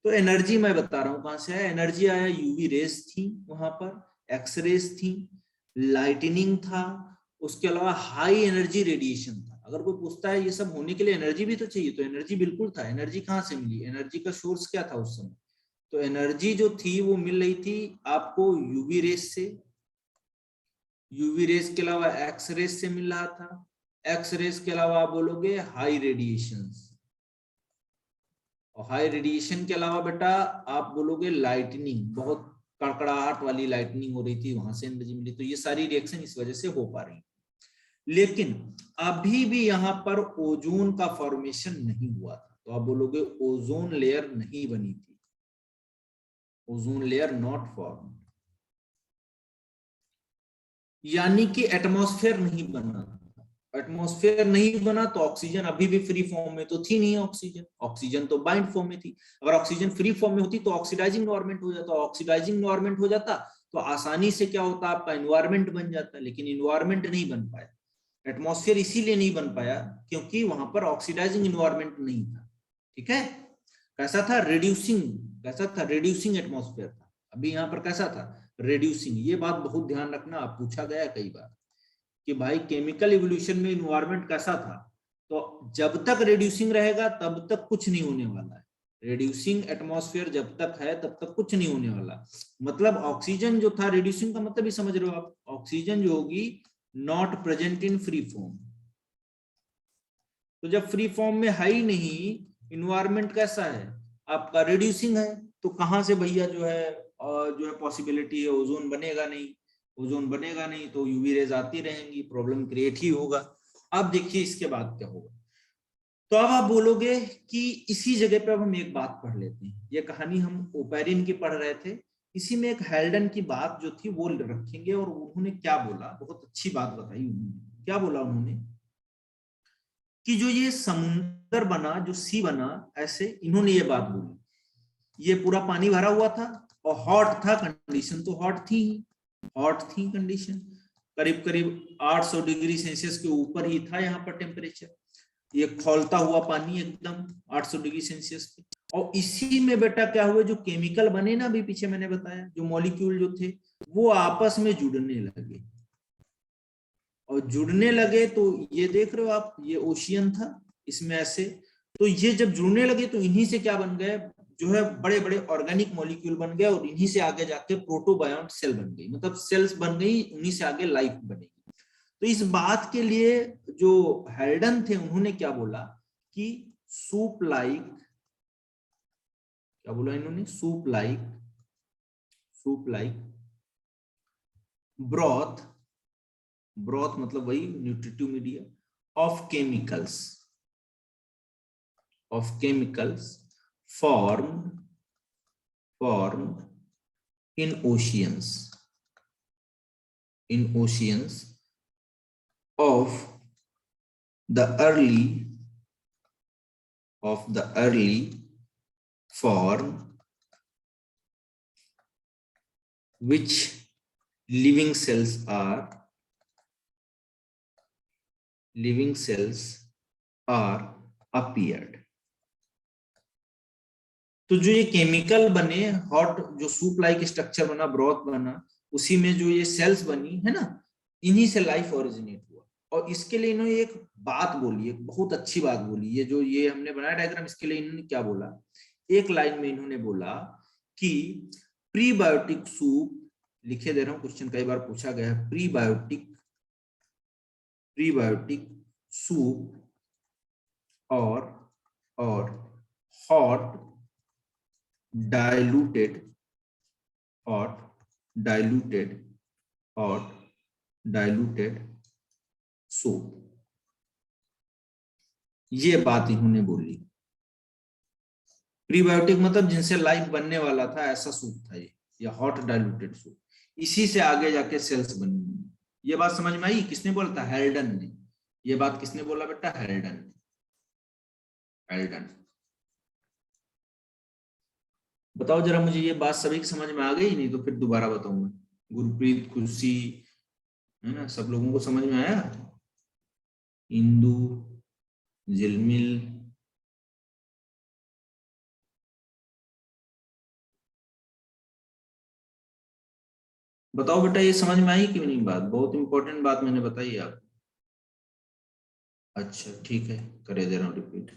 तो एनर्जी मैं बता रहा हूँ कहाँ से आया। एनर्जी आया, यूवी रेस थी वहां पर, एक्स रेस थी, लाइटनिंग था, उसके अलावा हाई एनर्जी रेडिएशन था। अगर कोई पूछता है ये सब होने के लिए एनर्जी भी तो चाहिए, तो एनर्जी बिल्कुल था। एनर्जी कहाँ से मिली? एनर्जी का सोर्स क्या था उस समय? तो एनर्जी जो थी वो मिल रही थी आपको यूवी रेस से, यूवी रेस के अलावा एक्स रेस से मिल रहा था, एक्स रेस के अलावा आप बोलोगे हाई रेडिएशन, और हाई रेडिएशन के अलावा बेटा आप बोलोगे लाइटनिंग, बहुत कड़कड़ाहट वाली लाइटनिंग हो रही थी, वहां से एनर्जी मिली। तो ये सारी रिएक्शन इस वजह से हो पा रही। लेकिन अभी भी यहाँ पर ओजोन का फॉर्मेशन नहीं हुआ था, तो आप बोलोगे ओजोन लेयर नहीं बनी थी, ओजोन लेयर नॉट फॉर्म, यानी कि एटमॉस्फेयर नहीं बना। एटमॉस्फेयर नहीं बना तो ऑक्सीजन अभी भी फ्री फॉर्म में तो थी नहीं। ऑक्सीजन, ऑक्सीजन तो बाइंड फॉर्म में थी। अगर ऑक्सीजन फ्री फॉर्म में होती तो ऑक्सीडाइजिंग एनवायरनमेंट हो जाता, ऑक्सीडाइजिंग एनवायरनमेंट हो जाता तो आसानी से क्या होता, आपका एनवायरनमेंट बन जाता। लेकिन एनवायरनमेंट नहीं बन पाया, एटमॉस्फेयर इसीलिए नहीं बन पाया क्योंकि वहां पर ऑक्सीडाइजिंग एनवायरनमेंट नहीं था। ठीक है, कैसा था? रिड्यूसिंग, कैसा था? रिड्यूसिंग एटमॉस्फेयर था। अभी यहाँ पर कैसा था? रिड्यूसिंग। ये बात बहुत ध्यान रखना, आप पूछा गया कई बार कि भाई केमिकल इवोल्यूशन में इन्वायरमेंट कैसा था? तो जब तक रिड्यूसिंग रहेगा तब तक कुछ नहीं होने वाला है। रिड्यूसिंग एटमॉस्फेयर जब तक है तब तक कुछ नहीं होने वाला। मतलब ऑक्सीजन जो था, रिड्यूसिंग का मतलब ही समझ रहे हो आप, ऑक्सीजन जो होगी not present in free form. तो जब फ्री फॉर्म में है ही नहीं, इन्वायरमेंट कैसा है आपका? रिड्यूसिंग है, तो कहां से भैया जो है पॉसिबिलिटी है? ओजोन बनेगा नहीं, ओजोन बनेगा नहीं तो यूवी रेज आती रहेंगी, प्रॉब्लम क्रिएट ही होगा। अब देखिए इसके बाद क्या होगा। तो अब आप बोलोगे कि इसी जगह पे अब हम एक बात पढ़ लेते हैं। ये कहानी हम ओपेरिन की पढ़ रहे थे, इसी में एक हेल्डन की बात जो थी वो रखेंगे। और उन्होंने क्या बोला, बहुत अच्छी बात बताई उन्होंने। क्या बोला उन्होंने कि जो ये समुद्र बना, जो सी बना, ऐसे इन्होंने ये बात बोली, ये पूरा पानी भरा हुआ था और हॉट था, कंडीशन तो हॉट थी, हॉट थी कंडीशन, करीब करीब 800 डिग्री सेल्सियस के ऊपर ही था यहाँ पर टेम्परेचर। ये खौलता हुआ पानी एकदम 800 डिग्री सेल्सियस पे। और इसी में बेटा क्या हुआ, जो केमिकल बने ना, अभी पीछे मैंने बताया, जो मॉलिक्यूल जो थे वो आपस में जुड़ने लगे। और जुड़ने लगे तो ये देख रहे हो आप, ये ओशियन था, इसमें ऐसे, तो ये जब जुड़ने लगे तो इन्हीं से क्या बन गए, जो है बड़े बड़े ऑर्गेनिक मॉलिक्यूल बन गए। और इन्हीं से आगे जाके प्रोटोबायोंट सेल बन गई, मतलब सेल्स बन गई, उन्हीं से आगे लाइफ बनेगी। तो इस बात के लिए जो हेल्डन थे उन्होंने क्या बोला कि सूप लाइक, क्या बोला इन्होंने? Soup like, soup like broth, broth मतलब वही nutritive media of chemicals, of chemicals formed in oceans of the early form, which living cells are appeared। तो जो ये केमिकल बने, हॉट जो सूप लाइक स्ट्रक्चर बना, ब्रॉथ बना, उसी में जो ये सेल्स बनी है ना, इन्हीं से लाइफ ओरिजिनेट हुआ। और इसके लिए इन्होंने एक बात बोली, एक बहुत अच्छी बात बोली। ये जो ये हमने बनाया डायग्राम, इसके लिए इन्होंने क्या बोला, एक लाइन में इन्होंने बोला कि प्रीबायोटिक सूप, लिखे दे रहा हूं, क्वेश्चन कई बार पूछा गया है, प्रीबायोटिक सूप और हॉट diluted सूप, ये बात इन्होंने बोली। प्रीबायोटिक मतलब जिनसे लाइफ बनने वाला था, ऐसा सूप था ये, या हॉट डाइल्यूटेड सूप। इसी से आगे जाके सेल्स बनी। ये बात समझ में आई? किसने बोला था? हेल्डन ने। ये बात किसने बोला बेटा? हेल्डन। बताओ जरा मुझे, ये बात सभी की समझ में आ गई? नहीं तो फिर दोबारा बताऊंगा। गुरप्रीत, खुशी, है ना, सब लोगों को समझ में आया? इंदु, झिलमिल, बताओ बेटा, ये समझ में आई कि नहीं बात? बहुत इंपॉर्टेंट बात मैंने बताई आपको। अच्छा ठीक है, करे दे रहा हूँ रिपीट।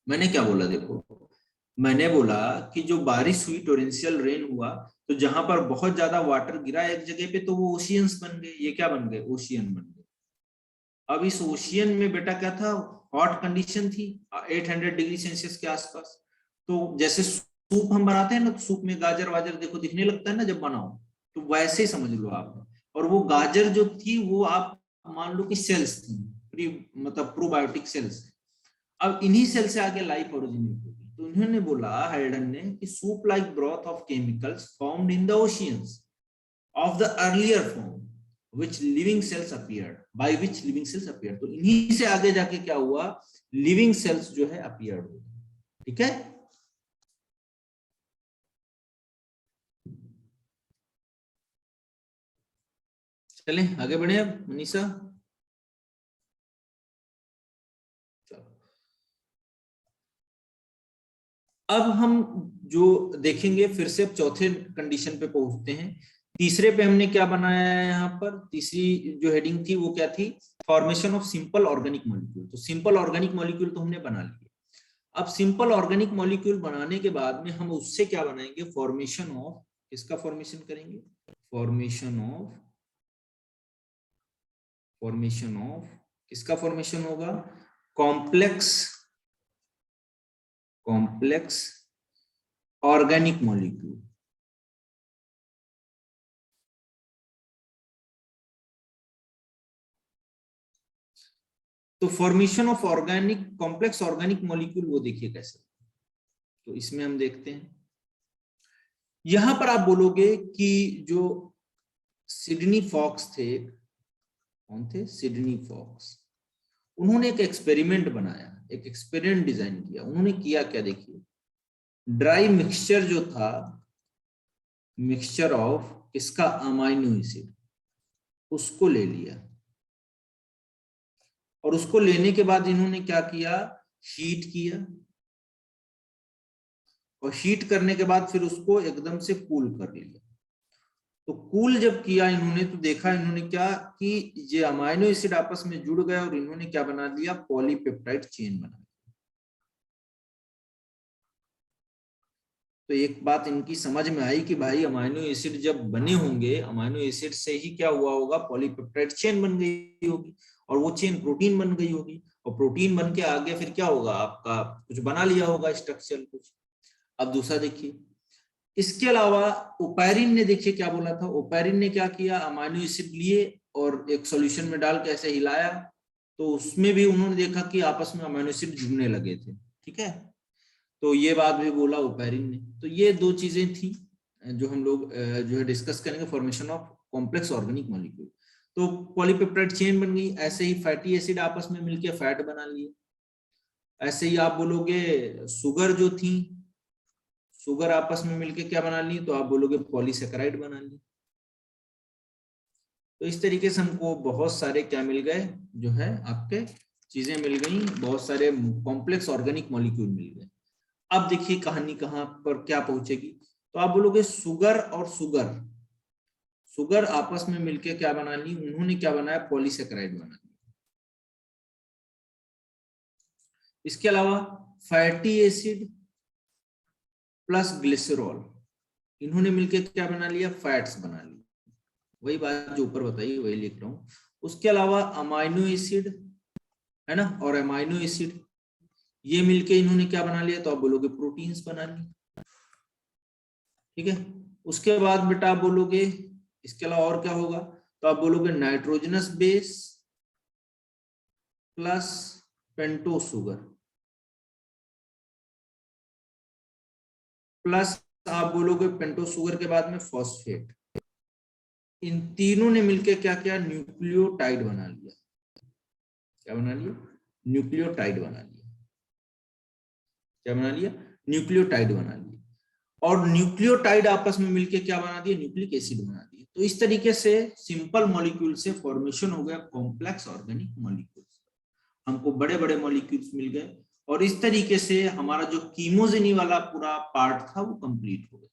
मैंने क्या बोला देखो, मैंने बोला कि जो बारिश हुई, टोरेंशियल रेन हुआ, तो जहां पर बहुत ज्यादा वाटर गिरा एक जगह पे, तो वो ओशियंस बन गए। ये क्या बन गए? ओशियन बन गए। अब इस ओशियन में बेटा क्या था? हॉट कंडीशन थी 800 डिग्री सेल्सियस के आसपास। तो जैसे सूप हम बनाते हैं ना, तो सूप में गाजर वाजर देखो दिखने लगता है ना जब बनाओ, तो वैसे ही समझ लो आप। और वो गाजर जो थी वो आप मान लो कि सेल्स थी, मतलब प्रोबायोटिक सेल्स। अब इन्हीं सेल से आगे लाइफ ओरिजिनेट होगी। तो उन्होंने बोला, हाइडन ने, कि soup like broth of chemicals formed in the oceans of the earlier form which living cells appeared, by which living cells appeared। तो इन्हीं से आगे जाके क्या हुआ? लिविंग सेल्स जो है अपीयर्ड हो। ठीक है, चलें आगे बढ़े। अब मनीषा, अब हम जो देखेंगे फिर से, अब चौथे कंडीशन पे पहुंचते हैं। तीसरे पे हमने क्या बनाया है? यहाँ पर तीसरी जो हेडिंग थी वो क्या थी? Formation of simple organic molecule. तो सिंपल ऑर्गेनिक मॉलिक्यूल तो हमने बना लिए। अब सिंपल ऑर्गेनिक मॉलिक्यूल बनाने के बाद में हम उससे क्या बनाएंगे? फॉर्मेशन ऑफ, किसका फॉर्मेशन करेंगे? फॉर्मेशन ऑफ किसका फॉर्मेशन होगा? Complex organic molecule. तो formation of organic, complex organic molecule वो देखिए कैसे। तो इसमें हम देखते हैं, यहां पर आप बोलोगे कि जो सिडनी फॉक्स थे, कौन थे? Sydney Fox. उन्होंने एक एक्सपेरिमेंट बनाया, एक एक्सपेरिमेंट डिजाइन किया। उन्होंने किया क्या देखिए, ड्राई मिक्सचर जो था, मिक्सचर ऑफ इसका अमाइनो एसिड, उसको ले लिया। और उसको लेने के बाद इन्होंने क्या किया? हीट किया। और हीट करने के बाद फिर उसको एकदम से कूल कर लिया। तो कूल जब किया इन्होंने, तो देखा इन्होंने क्या कि ये अमाइनो एसिड आपस में जुड़ गए और इन्होंने क्या बना दिया? पॉलीपेप्टाइड चेन बना दिया। तो एक बात इनकी समझ में आई कि भाई अमाइनो एसिड जब बने होंगे, अमाइनो एसिड से ही क्या हुआ होगा? पॉलीपेप्टाइड चेन बन गई होगी, और वो चेन प्रोटीन बन गई होगी, और प्रोटीन बन के आगे फिर क्या होगा? आपका कुछ बना लिया होगा स्ट्रक्चर कुछ। अब दूसरा देखिए, इसके अलावा ओपैरिन ने देखिए क्या बोला था। ओपैरिन ने क्या किया? अमाइनो एसिड लिए और एक सॉल्यूशन में डाल के ऐसे हिलाया, तो उसमें भी उन्होंने देखा कि आपस में अमाइनो एसिड जुड़ने लगे थे। ठीक है, तो ये बात भी बोला ओपैरिन ने। तो ये दो चीजें थी जो हम लोग जो है डिस्कस करेंगे, formation of complex organic molecule. तो पॉलीपेप्टाइड चेन बन गई, ऐसे ही फैटी एसिड आपस में मिलकर फैट बना लिए। ऐसे ही आप बोलोगे शुगर जो थी, शुगर आपस में मिलके क्या बना ली? तो आप बोलोगे पॉलीसेकेराइड बना ली। तो इस तरीके से हमको बहुत सारे क्या मिल गए? जो है आपके चीजें मिल गई, बहुत सारे कॉम्प्लेक्स ऑर्गेनिक मॉलिक्यूल मिल गए। अब देखिए कहानी कहां पर क्या पहुंचेगी। तो आप बोलोगे शुगर और शुगर आपस में मिलके क्या बना ली? उन्होंने क्या बनाया? पॉलीसेकेराइड बना ली। इसके अलावा फैटी एसिड प्लस ग्लिसरॉल, इन्होंने मिलकर क्या बना लिया? फैट्स बना लिया। वही बात जो ऊपर बताई वही लिख रहा हूं। उसके अलावा अमाइनो एसिड है ना, और अमाइनो एसिड ये मिलके इन्होंने क्या बना लिया? तो आप बोलोगे प्रोटीन्स बना लिए। ठीक है, उसके बाद बेटा आप बोलोगे इसके अलावा और क्या होगा? तो आप बोलोगे nitrogenous base plus pentose sugar plus आप बोलोगे पेंटोस शुगर के बाद में फॉस्फेट। इन तीनों ने मिलकर क्या किया? न्यूक्लियोटाइड बना लिया। क्या बना लिया? न्यूक्लियोटाइड बना लिया। क्या बना लिया? न्यूक्लियोटाइड बना लिया। और न्यूक्लियोटाइड आपस में मिलके क्या बना दिए, न्यूक्लिक एसिड बना दिए। तो इस तरीके से सिंपल मॉलिक्यूल से फॉर्मेशन हो गया कॉम्प्लेक्स ऑर्गेनिक मॉलिक्यूल्स, हमको बड़े बड़े मॉलिक्यूल्स मिल गए, और इस तरीके से हमारा जो कीमोजेनी वाला पूरा पार्ट था वो कंप्लीट हो गया।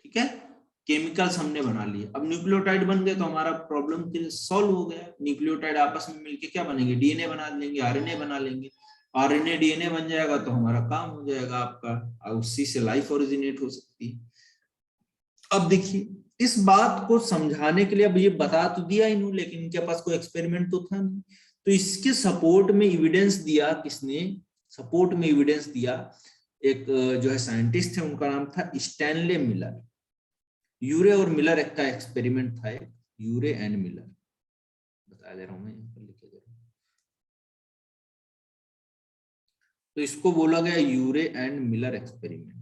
ठीक है, केमिकल्स हमने बना लिए। अब न्यूक्लियोटाइड बन गए तो हमारा प्रॉब्लम सॉल्व हो गया। न्यूक्लियोटाइड आपस में मिलके क्या बनेंगे, डीएनए बना लेंगे, आरएनए बना लेंगे। आरएनए डीएनए बन जाएगा तो हमारा काम हो जाएगा आपका, और उसी से लाइफ ओरिजिनेट हो सकती है। अब देखिए, इस बात को समझाने के लिए, अब ये बता तो दिया इन्होंने, लेकिन इनके पास कोई एक्सपेरिमेंट तो था नहीं, तो इसके सपोर्ट में एविडेंस दिया किसने, सपोर्ट में एविडेंस दिया एक जो है साइंटिस्ट है, उनका नाम था स्टैनले मिलर। यूरे और मिलर एक का एक्सपेरिमेंट था, एक यूरे एंड मिलर, बता दे रहा हूं मैं, यहाँ पर लिखे दे रहा हूं। तो इसको बोला गया यूरे एंड मिलर एक्सपेरिमेंट।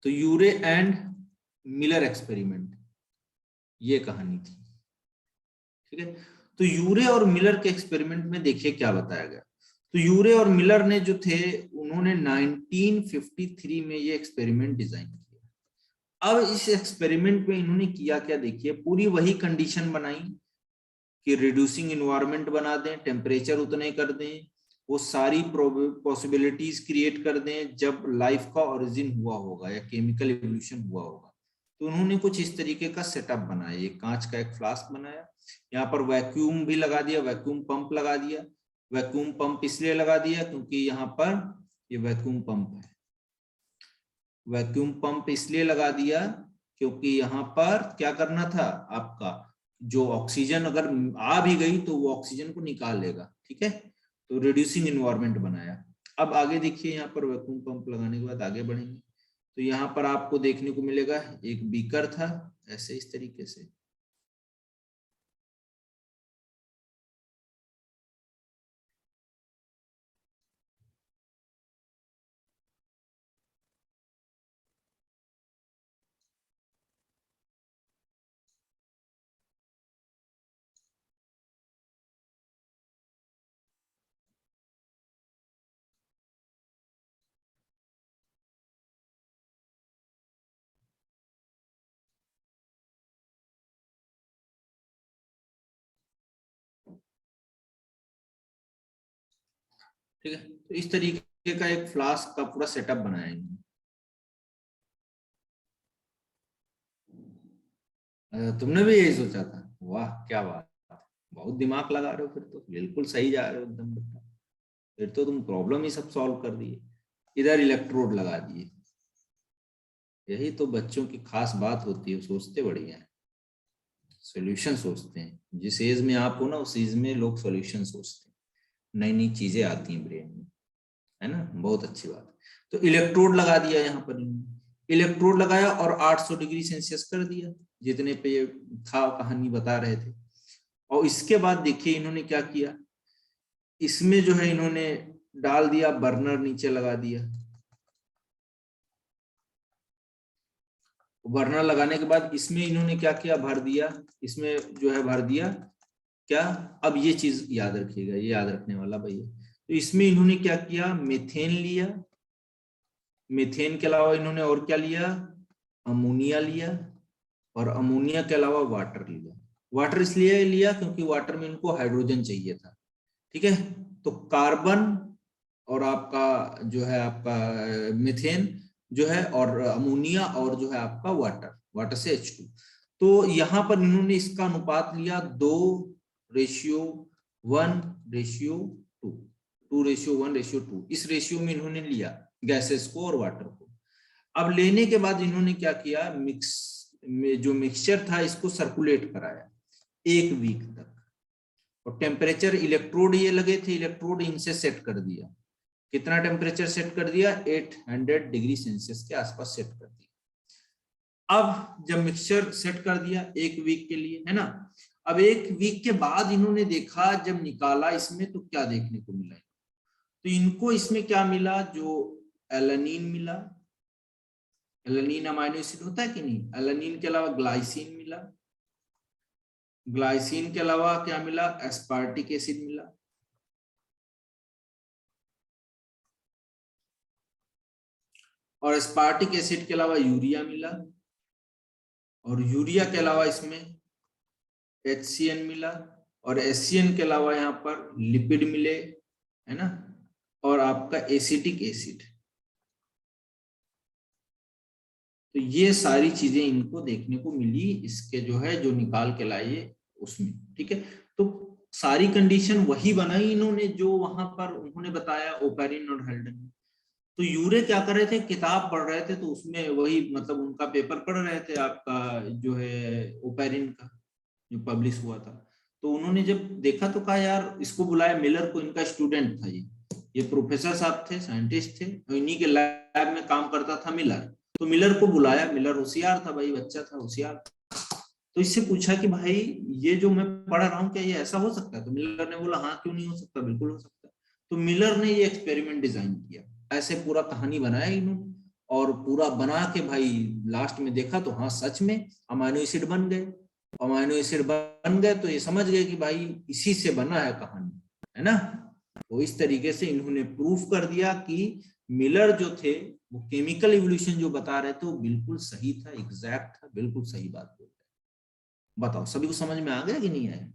तो यूरे एंड मिलर एक्सपेरिमेंट, ये कहानी थी। ठीक है, तो यूरे और मिलर के एक्सपेरिमेंट में देखिए क्या बताया गया। तो यूरे और मिलर ने जो थे, उन्होंने 1953 में ये एक्सपेरिमेंट डिजाइन किया। अब इस एक्सपेरिमेंट में इन्होंने किया क्या, देखिए, पूरी वही कंडीशन बनाई कि रिड्यूसिंग इन्वायरमेंट बना दें, टेम्परेचर उतने कर दें, वो सारी पॉसिबिलिटीज क्रिएट कर दें जब लाइफ का ओरिजिन हुआ होगा या केमिकल एवोल्यूशन हुआ होगा। तो उन्होंने कुछ इस तरीके का सेटअप बनाया, ये कांच का एक फ्लास्क बनाया, यहाँ पर वैक्यूम भी लगा दिया, वैक्यूम पंप लगा दिया। वैक्यूम पंप इसलिए लगा दिया क्योंकि यहाँ पर ये वैक्यूम पंप है, वैक्यूम पंप इसलिए लगा दिया क्योंकि यहाँ पर क्या करना था, आपका जो ऑक्सीजन अगर आ भी गई तो वो ऑक्सीजन को निकाल लेगा। ठीक है, तो रिड्यूसिंग इन्वायरमेंट बनाया। अब आगे देखिए, यहाँ पर वैक्यूम पंप लगाने के बाद आगे बढ़ेंगे तो यहाँ पर आपको देखने को मिलेगा एक बीकर था, ऐसे इस तरीके से, ठीक है। तो इस तरीके का एक फ्लास्क का पूरा सेटअप बनाया इन्होंने। तुमने भी यही सोचा था, वाह क्या बात, बहुत दिमाग लगा रहे हो, फिर तो बिल्कुल सही जा रहे हो एकदम बेटा, फिर तो तुम प्रॉब्लम ही सब सॉल्व कर दिए। इधर इलेक्ट्रोड लगा दिए, यही तो बच्चों की खास बात होती है, सोचते बढ़िया है, सॉल्यूशन सोचते हैं। जिस एज में आप हो ना, उस एज में लोग सॉल्यूशन सोचते हैं, नई नई चीजें आती हैं ब्रेन में, है ना, बहुत अच्छी बात। तो इलेक्ट्रोड लगा दिया यहाँ पर, इलेक्ट्रोड लगाया और 800 डिग्री सेल्सियस कर दिया, जितने पे ये था कहानी बता रहे थे। और इसके बाद देखिए इन्होंने क्या किया, इसमें जो है इन्होंने डाल दिया बर्नर, नीचे लगा दिया। बर्नर लगाने के बाद इसमें इन्होंने क्या किया, भर दिया, इसमें जो है भर दिया क्या। अब ये चीज याद रखिएगा, ये याद रखने वाला भैया। तो इसमें इन्होंने क्या किया, मीथेन लिया, मीथेन के अलावा इन्होंने और क्या लिया, अमोनिया लिया, और अमोनिया के अलावा वाटर लिया। वाटर इसलिए लिया क्योंकि वाटर में इनको हाइड्रोजन चाहिए था। ठीक है, तो कार्बन और आपका जो है आपका मीथेन जो है, और अमोनिया, और जो है आपका वाटर, वाटर से H2। तो यहाँ पर इन्होंने इसका अनुपात लिया 2:1:2, 2:1:2। इस रेशियो में इन्होंने लिया गैसेस को और वाटर को। अब लेने के बाद इन्होंने क्या किया, जो मिक्सचर था इसको सर्कुलेट कराया 1 वीक तक, और टेम्परेचर, इलेक्ट्रोड ये लगे थे, इलेक्ट्रोड इनसे सेट कर दिया। कितना टेम्परेचर सेट कर दिया, 800 डिग्री सेल्सियस के आसपास सेट कर दिया। अब जब मिक्सचर सेट कर दिया 1 वीक के लिए, है ना, अब 1 वीक के बाद इन्होंने देखा, जब निकाला इसमें तो क्या देखने को मिला, तो इनको इसमें क्या मिला, जो एलानिन मिला, एलानिन अमाइनो एसिड होता है कि नहीं, एलानिन के अलावा ग्लाइसिन मिला, ग्लाइसिन के अलावा क्या मिला, एस्पार्टिक एसिड मिला, और एस्पार्टिक एसिड के अलावा यूरिया मिला, और यूरिया के अलावा इसमें HCN मिला, और HCN के अलावा यहाँ पर लिपिड मिले, है ना, और आपका एसिटिक एसिड। तो ये सारी चीजें इनको देखने को मिली, इसके जो है जो निकाल के लाए उसमें, ठीक है। तो सारी कंडीशन वही बनाई इन्होंने जो वहां पर उन्होंने बताया ओपेरिन और हेल्डन। तो यूरे क्या कर रहे थे, किताब पढ़ रहे थे, तो उसमें वही मतलब उनका पेपर पढ़ रहे थे आपका जो है ओपेरिन का जो पब्लिश हुआ था। तो उन्होंने जब देखा तो कहा यार इसको बुलाया, मिलर को, इनका स्टूडेंट था ये प्रोफेसर साहब थे, साइंटिस्ट थे, और इन्हीं के लैब में काम करता था मिलर। तो मिलर को बुलाया, मिलर होशियार था भाई, बच्चा था होशियार। तो इससे पूछा कि भाई ये जो मैं पढ़ रहा हूँ क्या ये ऐसा हो सकता है? तो मिलर ने बोला हाँ क्यों नहीं हो सकता, बिल्कुल हो सकता है। तो मिलर ने ये एक्सपेरिमेंट डिजाइन किया, ऐसे पूरा कहानी बनाया इन्होंने, और पूरा बना के भाई लास्ट में देखा तो हाँ सच में अमाइनो एसिड बन गए। अमाइनो एसिड बन गए तो ये समझ गए कि भाई इसी से बना है कहानी, है ना। तो इस तरीके से इन्होंने प्रूफ कर दिया कि मिलर जो थे वो केमिकल इवोल्यूशन जो बता रहे थे वो बिल्कुल सही था, एग्जैक्ट था, बिल्कुल सही बात बोल रहे। बताओ सभी को समझ में आ गया कि नहीं आया?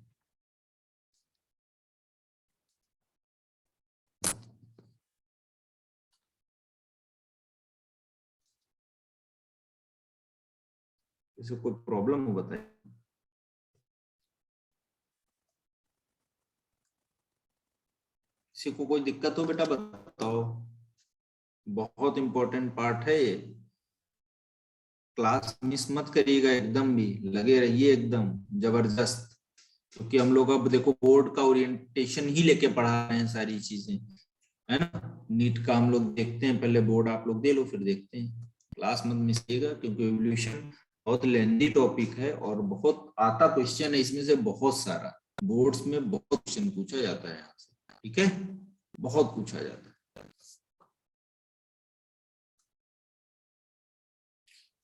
किसी को कोई प्रॉब्लम हो बताए? किसी को कोई दिक्कत हो बेटा बताओ, बहुत इंपॉर्टेंट पार्ट है ये, क्लास मिस मत करिएगा, एकदम भी लगे रहिए एकदम जबरदस्त। क्योंकि हम लोग अब देखो बोर्ड का ओरिएंटेशन ही लेके पढ़ा रहे हैं सारी चीजें, है ना। नीट का हम लोग देखते हैं पहले, बोर्ड आप लोग दे लो फिर देखते हैं। क्लास मत मिस करिएगा क्योंकि एवोल्यूशन बहुत लेंदी टॉपिक है और बहुत आता क्वेश्चन है इसमें से, बहुत सारा बोर्ड्स में बहुत क्वेश्चन पूछा जाता है यहाँ से, ठीक है, बहुत पूछा जाता है।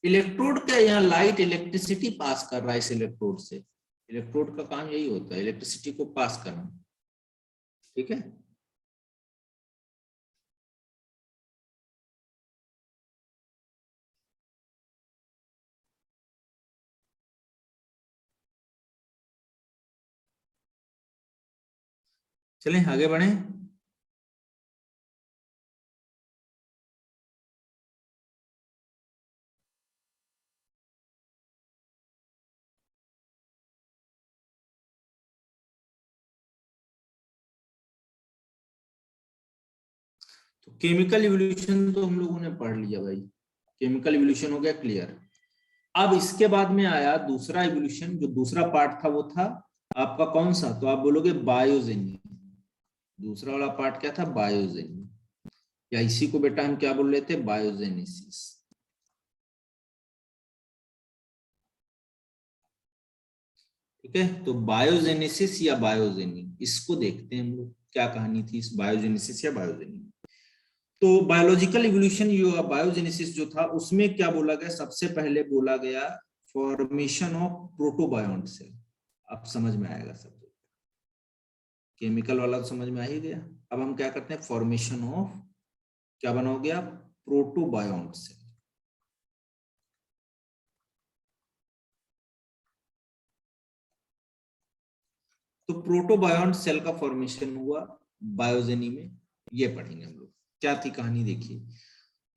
इलेक्ट्रोड का यहाँ लाइट इलेक्ट्रिसिटी पास कर रहा है, इस इलेक्ट्रोड से, इलेक्ट्रोड का काम यही होता है इलेक्ट्रिसिटी को पास करना, ठीक है। चलें आगे बढ़े। तो केमिकल इवोल्यूशन तो हम लोगों ने पढ़ लिया भाई, केमिकल इवोल्यूशन हो गया क्लियर। अब इसके बाद में आया दूसरा इवोल्यूशन, जो दूसरा पार्ट था वो था आपका कौन सा, तो आप बोलोगे बायोजेनी। दूसरा वाला पार्ट क्या था, बायोजेनी, या इसी को बेटा हम क्या बोल रहे थे, बायोजेनेसिस। ठीक है, तो बायोजेनेसिस या बायोजेनी, इसको देखते हैं हम लोग क्या कहानी थी इस बायोजेनेसिस या बायोजेनी। तो बायोलॉजिकल इवोल्यूशन या बायोजेनेसिस जो था उसमें क्या बोला गया, सबसे पहले बोला गया फॉर्मेशन ऑफ प्रोटोबायोन्ट सेल। अब समझ में आएगा सब, केमिकल वाला तो समझ में आ ही गया। अब हम क्या करते हैं, फॉर्मेशन ऑफ क्या बना हो गया, प्रोटोबायोन्ट सेल। तो प्रोटोबायोन्ट सेल का फॉर्मेशन हुआ बायोजेनी में, ये पढ़ेंगे हम लोग क्या थी कहानी, देखिए।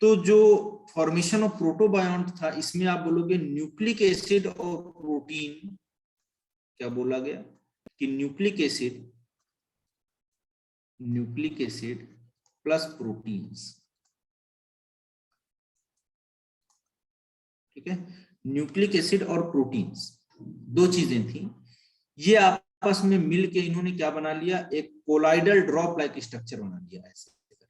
तो जो फॉर्मेशन ऑफ प्रोटोबायोन्ट था इसमें आप बोलोगे न्यूक्लिक एसिड और प्रोटीन, क्या बोला गया कि न्यूक्लिक एसिड प्लस प्रोटीन्स, ठीक है। न्यूक्लिक एसिड और प्रोटीन्स दो चीजें थी, ये आपस में मिलके इन्होंने क्या बना लिया, एक कोलाइडल ड्रॉप लाइक स्ट्रक्चर बना लिया, ऐसे करके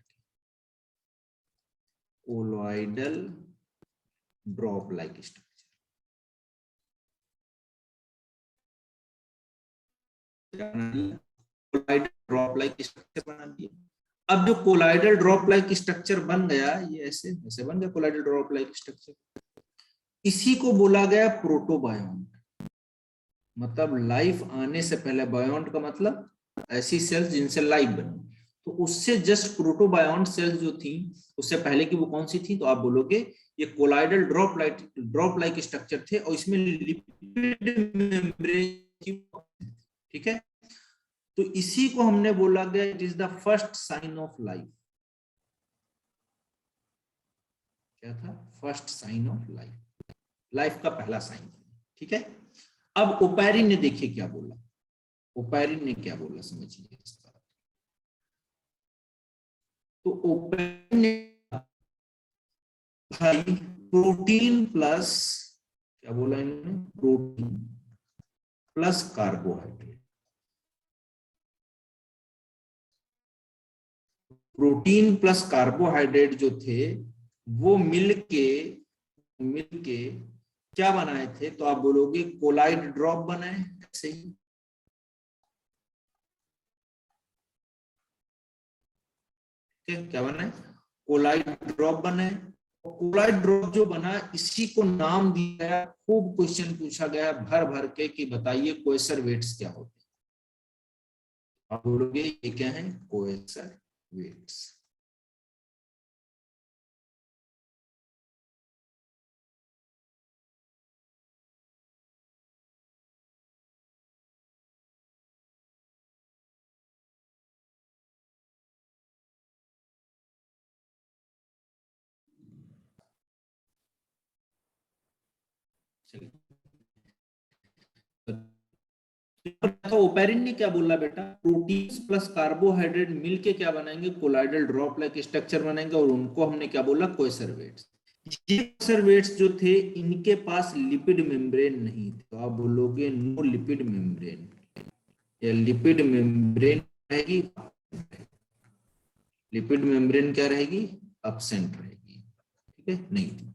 कोलाइडल ड्रॉप लाइक स्ट्रक्चर बना लिया, कोलाइडल ड्रॉप लाइक स्ट्रक्चर बना दिया। अब जो कोलाइडल ड्रॉप लाइक स्ट्रक्चर बन गया, ये ऐसे ऐसे बन गया कोलाइडल ड्रॉप लाइक स्ट्रक्चर, इसी को बोला गया प्रोटोबायोन्ट। मतलब लाइफ आने से पहले, बायोन्ट का मतलब ऐसी सेल्स जिनसे लाइफ बनी, तो उससे जस्ट प्रोटोबायोन्ट सेल्स जो थी उससे पहले की वो कौन सी थी, तो आप बोलोगे ये कोलाइडल ड्रॉप लाइक स्ट्रक्चर थे और इसमें लिपिड मेम्ब्रेन, ठीक है। तो इसी को हमने बोला गया it is the first sign of life. क्या था? First sign of life, life का पहला साइन, ठीक है। अब ओपैरिन ने देखिए क्या बोला, ओपैरिन ने क्या बोला समझिए इस बात। तो ओपैरिन ने भाई प्रोटीन प्लस, क्या बोला इन्होंने, protein plus carbohydrate, protein plus carbohydrate जो थे वो मिलके क्या बनाए थे, तो आप बोलोगे कोलाइड ड्रॉप बनाए, ऐसे ही। क्या बनाए? कोलाइड ड्रॉप बनाए। कोलाइड ड्रॉप जो बना इसी को नाम दिया गया, खूब क्वेश्चन पूछा गया भर भर के कि बताइए कोएसर वेट्स क्या होते हैं। आप बोलोगे ये क्या है? कोएसर वेट्स। तो ओपैरिन ने क्या बोला बेटा, प्रोटीन प्लस कार्बोहाइड्रेट मिलके क्या बनाएंगे, कोलाइडल ड्रॉप लाइक स्ट्रक्चर बनाएंगे, और उनको हमने क्या बोला, कोएसर वेट्स। ये कोएसर वेट्स जो थे इनके पास लिपिड मेम्ब्रेन नहीं थे, तो आप बोलोगे नो लिपिड मेम्ब्रेन, या लिपिड मेम्ब्रेन रहेगी, लिपिड मेम्ब्रेन क्या रहेगी, एब्सेंट रहेगी, ठीक है, नहीं थी।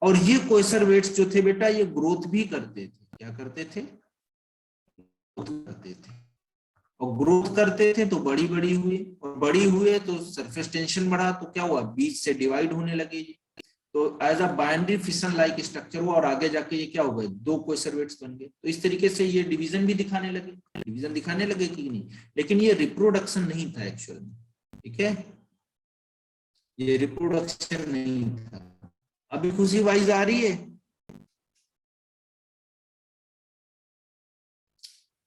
और ये कोएसर वेट्स जो थे बेटा ये ग्रोथ भी करते थे, क्या करते थे, करते थे, और ग्रोथ करते थे तो बड़ी बड़ी हुए, और बड़ी हुए तो सरफेस टेंशन बढ़ा, तो क्या हुआ, बीच से डिवाइड होने लगे ये, तो as a binary fission like structure हुआ, और आगे जाके ये क्या हो गए, दो कोएसर वेट्स बन गए। तो इस तरीके से ये डिवीजन भी दिखाने लगे, डिवीजन दिखाने लगे कि नहीं, लेकिन ये रिप्रोडक्शन नहीं था एक्चुअल में, ठीक है, ये रिप्रोडक्शन नहीं था। अभी खुशी वाइज आ रही है,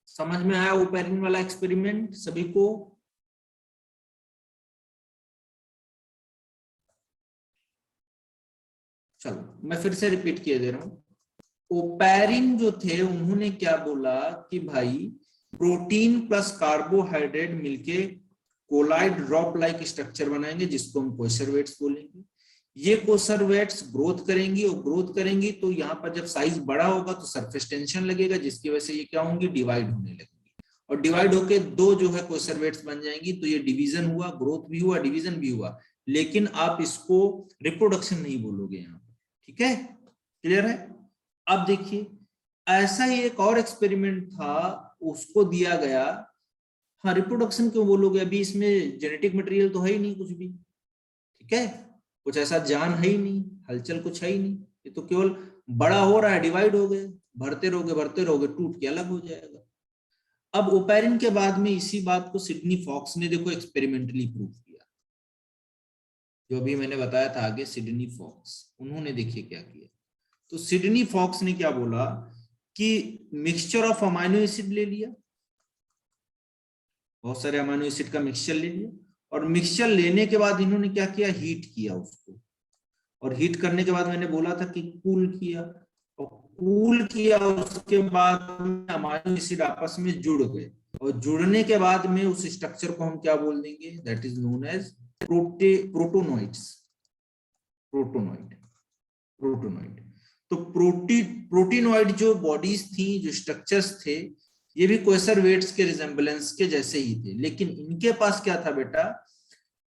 समझ में आया ओपैरिन वाला एक्सपेरिमेंट सभी को? चलो मैं फिर से रिपीट किए दे रहा हूं। ओपैरिन जो थे उन्होंने क्या बोला कि भाई प्रोटीन प्लस कार्बोहाइड्रेट मिलके कोलाइड ड्रॉप लाइक स्ट्रक्चर बनाएंगे जिसको हम कोएसर वेट्स बोलेंगे। ये कोएसर वेट्स ग्रोथ करेंगी, और ग्रोथ करेंगी तो यहाँ पर जब साइज बड़ा होगा तो सरफेस टेंशन लगेगा, जिसकी वजह से ये क्या होंगी, डिवाइड होने लगेंगी, और डिवाइड होके दो जो है कोएसर वेट्स बन जाएंगी। तो ये डिवीजन हुआ, ग्रोथ भी हुआ, डिवीजन भी हुआ, लेकिन आप इसको रिप्रोडक्शन नहीं बोलोगे यहाँ पर, ठीक है, क्लियर है? अब देखिए ऐसा ही एक और एक्सपेरिमेंट था, उसको दिया गया, हाँ रिप्रोडक्शन क्यों बोलोगे, अभी इसमें जेनेटिक मटेरियल तो है ही नहीं कुछ भी, ठीक है, कुछ ऐसा जान है ही नहीं, हलचल कुछ है ही नहीं, ये तो केवल बड़ा हो रहा है, डिवाइड हो गए, भरते रहोगे टूट के अलग हो जाएगा। अब ओपैरिन के बाद में इसी बात को सिडनी फॉक्स ने देखो एक्सपेरिमेंटली प्रूव किया, जो अभी मैंने बताया था आगे, सिडनी फॉक्स, उन्होंने देखिए क्या किया। तो सिडनी फॉक्स ने क्या बोला कि मिक्सचर ऑफ अमाइनो एसिड ले लिया, बहुत सारे अमाइनो एसिड का मिक्सचर ले लिया, और मिक्सचर लेने के बाद इन्होंने क्या किया, हीट किया उसको, और हीट करने के बाद मैंने बोला था कि कूल किया, और कूल किया उसके बाद अमाइनो एसिड आपस में जुड़ गए, और जुड़ने के बाद में उस स्ट्रक्चर को हम क्या बोल देंगे, दैट इज नोन एज प्रोटोनॉइड्स, प्रोटोनॉइड। तो प्रोटीनॉइड जो बॉडीज थी, जो स्ट्रक्चर्स थे, ये भी कोएसर वेट्स के रिजेम्बलेंस के जैसे ही थे, लेकिन इनके पास क्या था बेटा,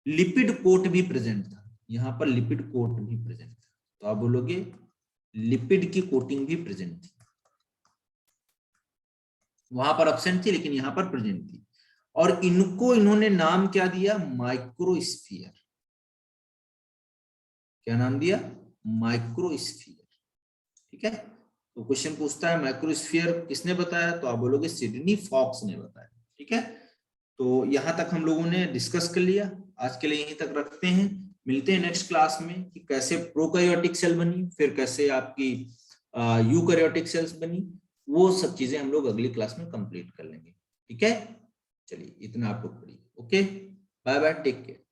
लिपिड कोट भी प्रेजेंट था, यहाँ पर लिपिड कोट भी प्रेजेंट था, तो आप बोलोगे लिपिड की कोटिंग भी प्रेजेंट थी, वहां पर एब्सेंट थी लेकिन यहाँ पर प्रेजेंट थी। और इनको इन्होंने नाम क्या दिया? माइक्रोस्फीयर। क्या नाम दिया? माइक्रोस्फीयर। ठीक है, तो क्वेश्चन पूछता है माइक्रोस्फीयर किसने बताया, तो आप बोलोगे सिडनी फॉक्स ने बताया। ठीक है, तो यहां तक हम लोगों ने डिस्कस कर लिया, आज के लिए यहीं तक रखते हैं। मिलते हैं नेक्स्ट क्लास में कि कैसे प्रोकैरियोटिक सेल बनी, फिर कैसे आपकी यूकैरियोटिक सेल्स बनी, वो सब चीजें हम लोग अगली क्लास में कंप्लीट कर लेंगे। ठीक है, चलिए इतना आप लोग पढ़िए। Okay, bye bye, take care.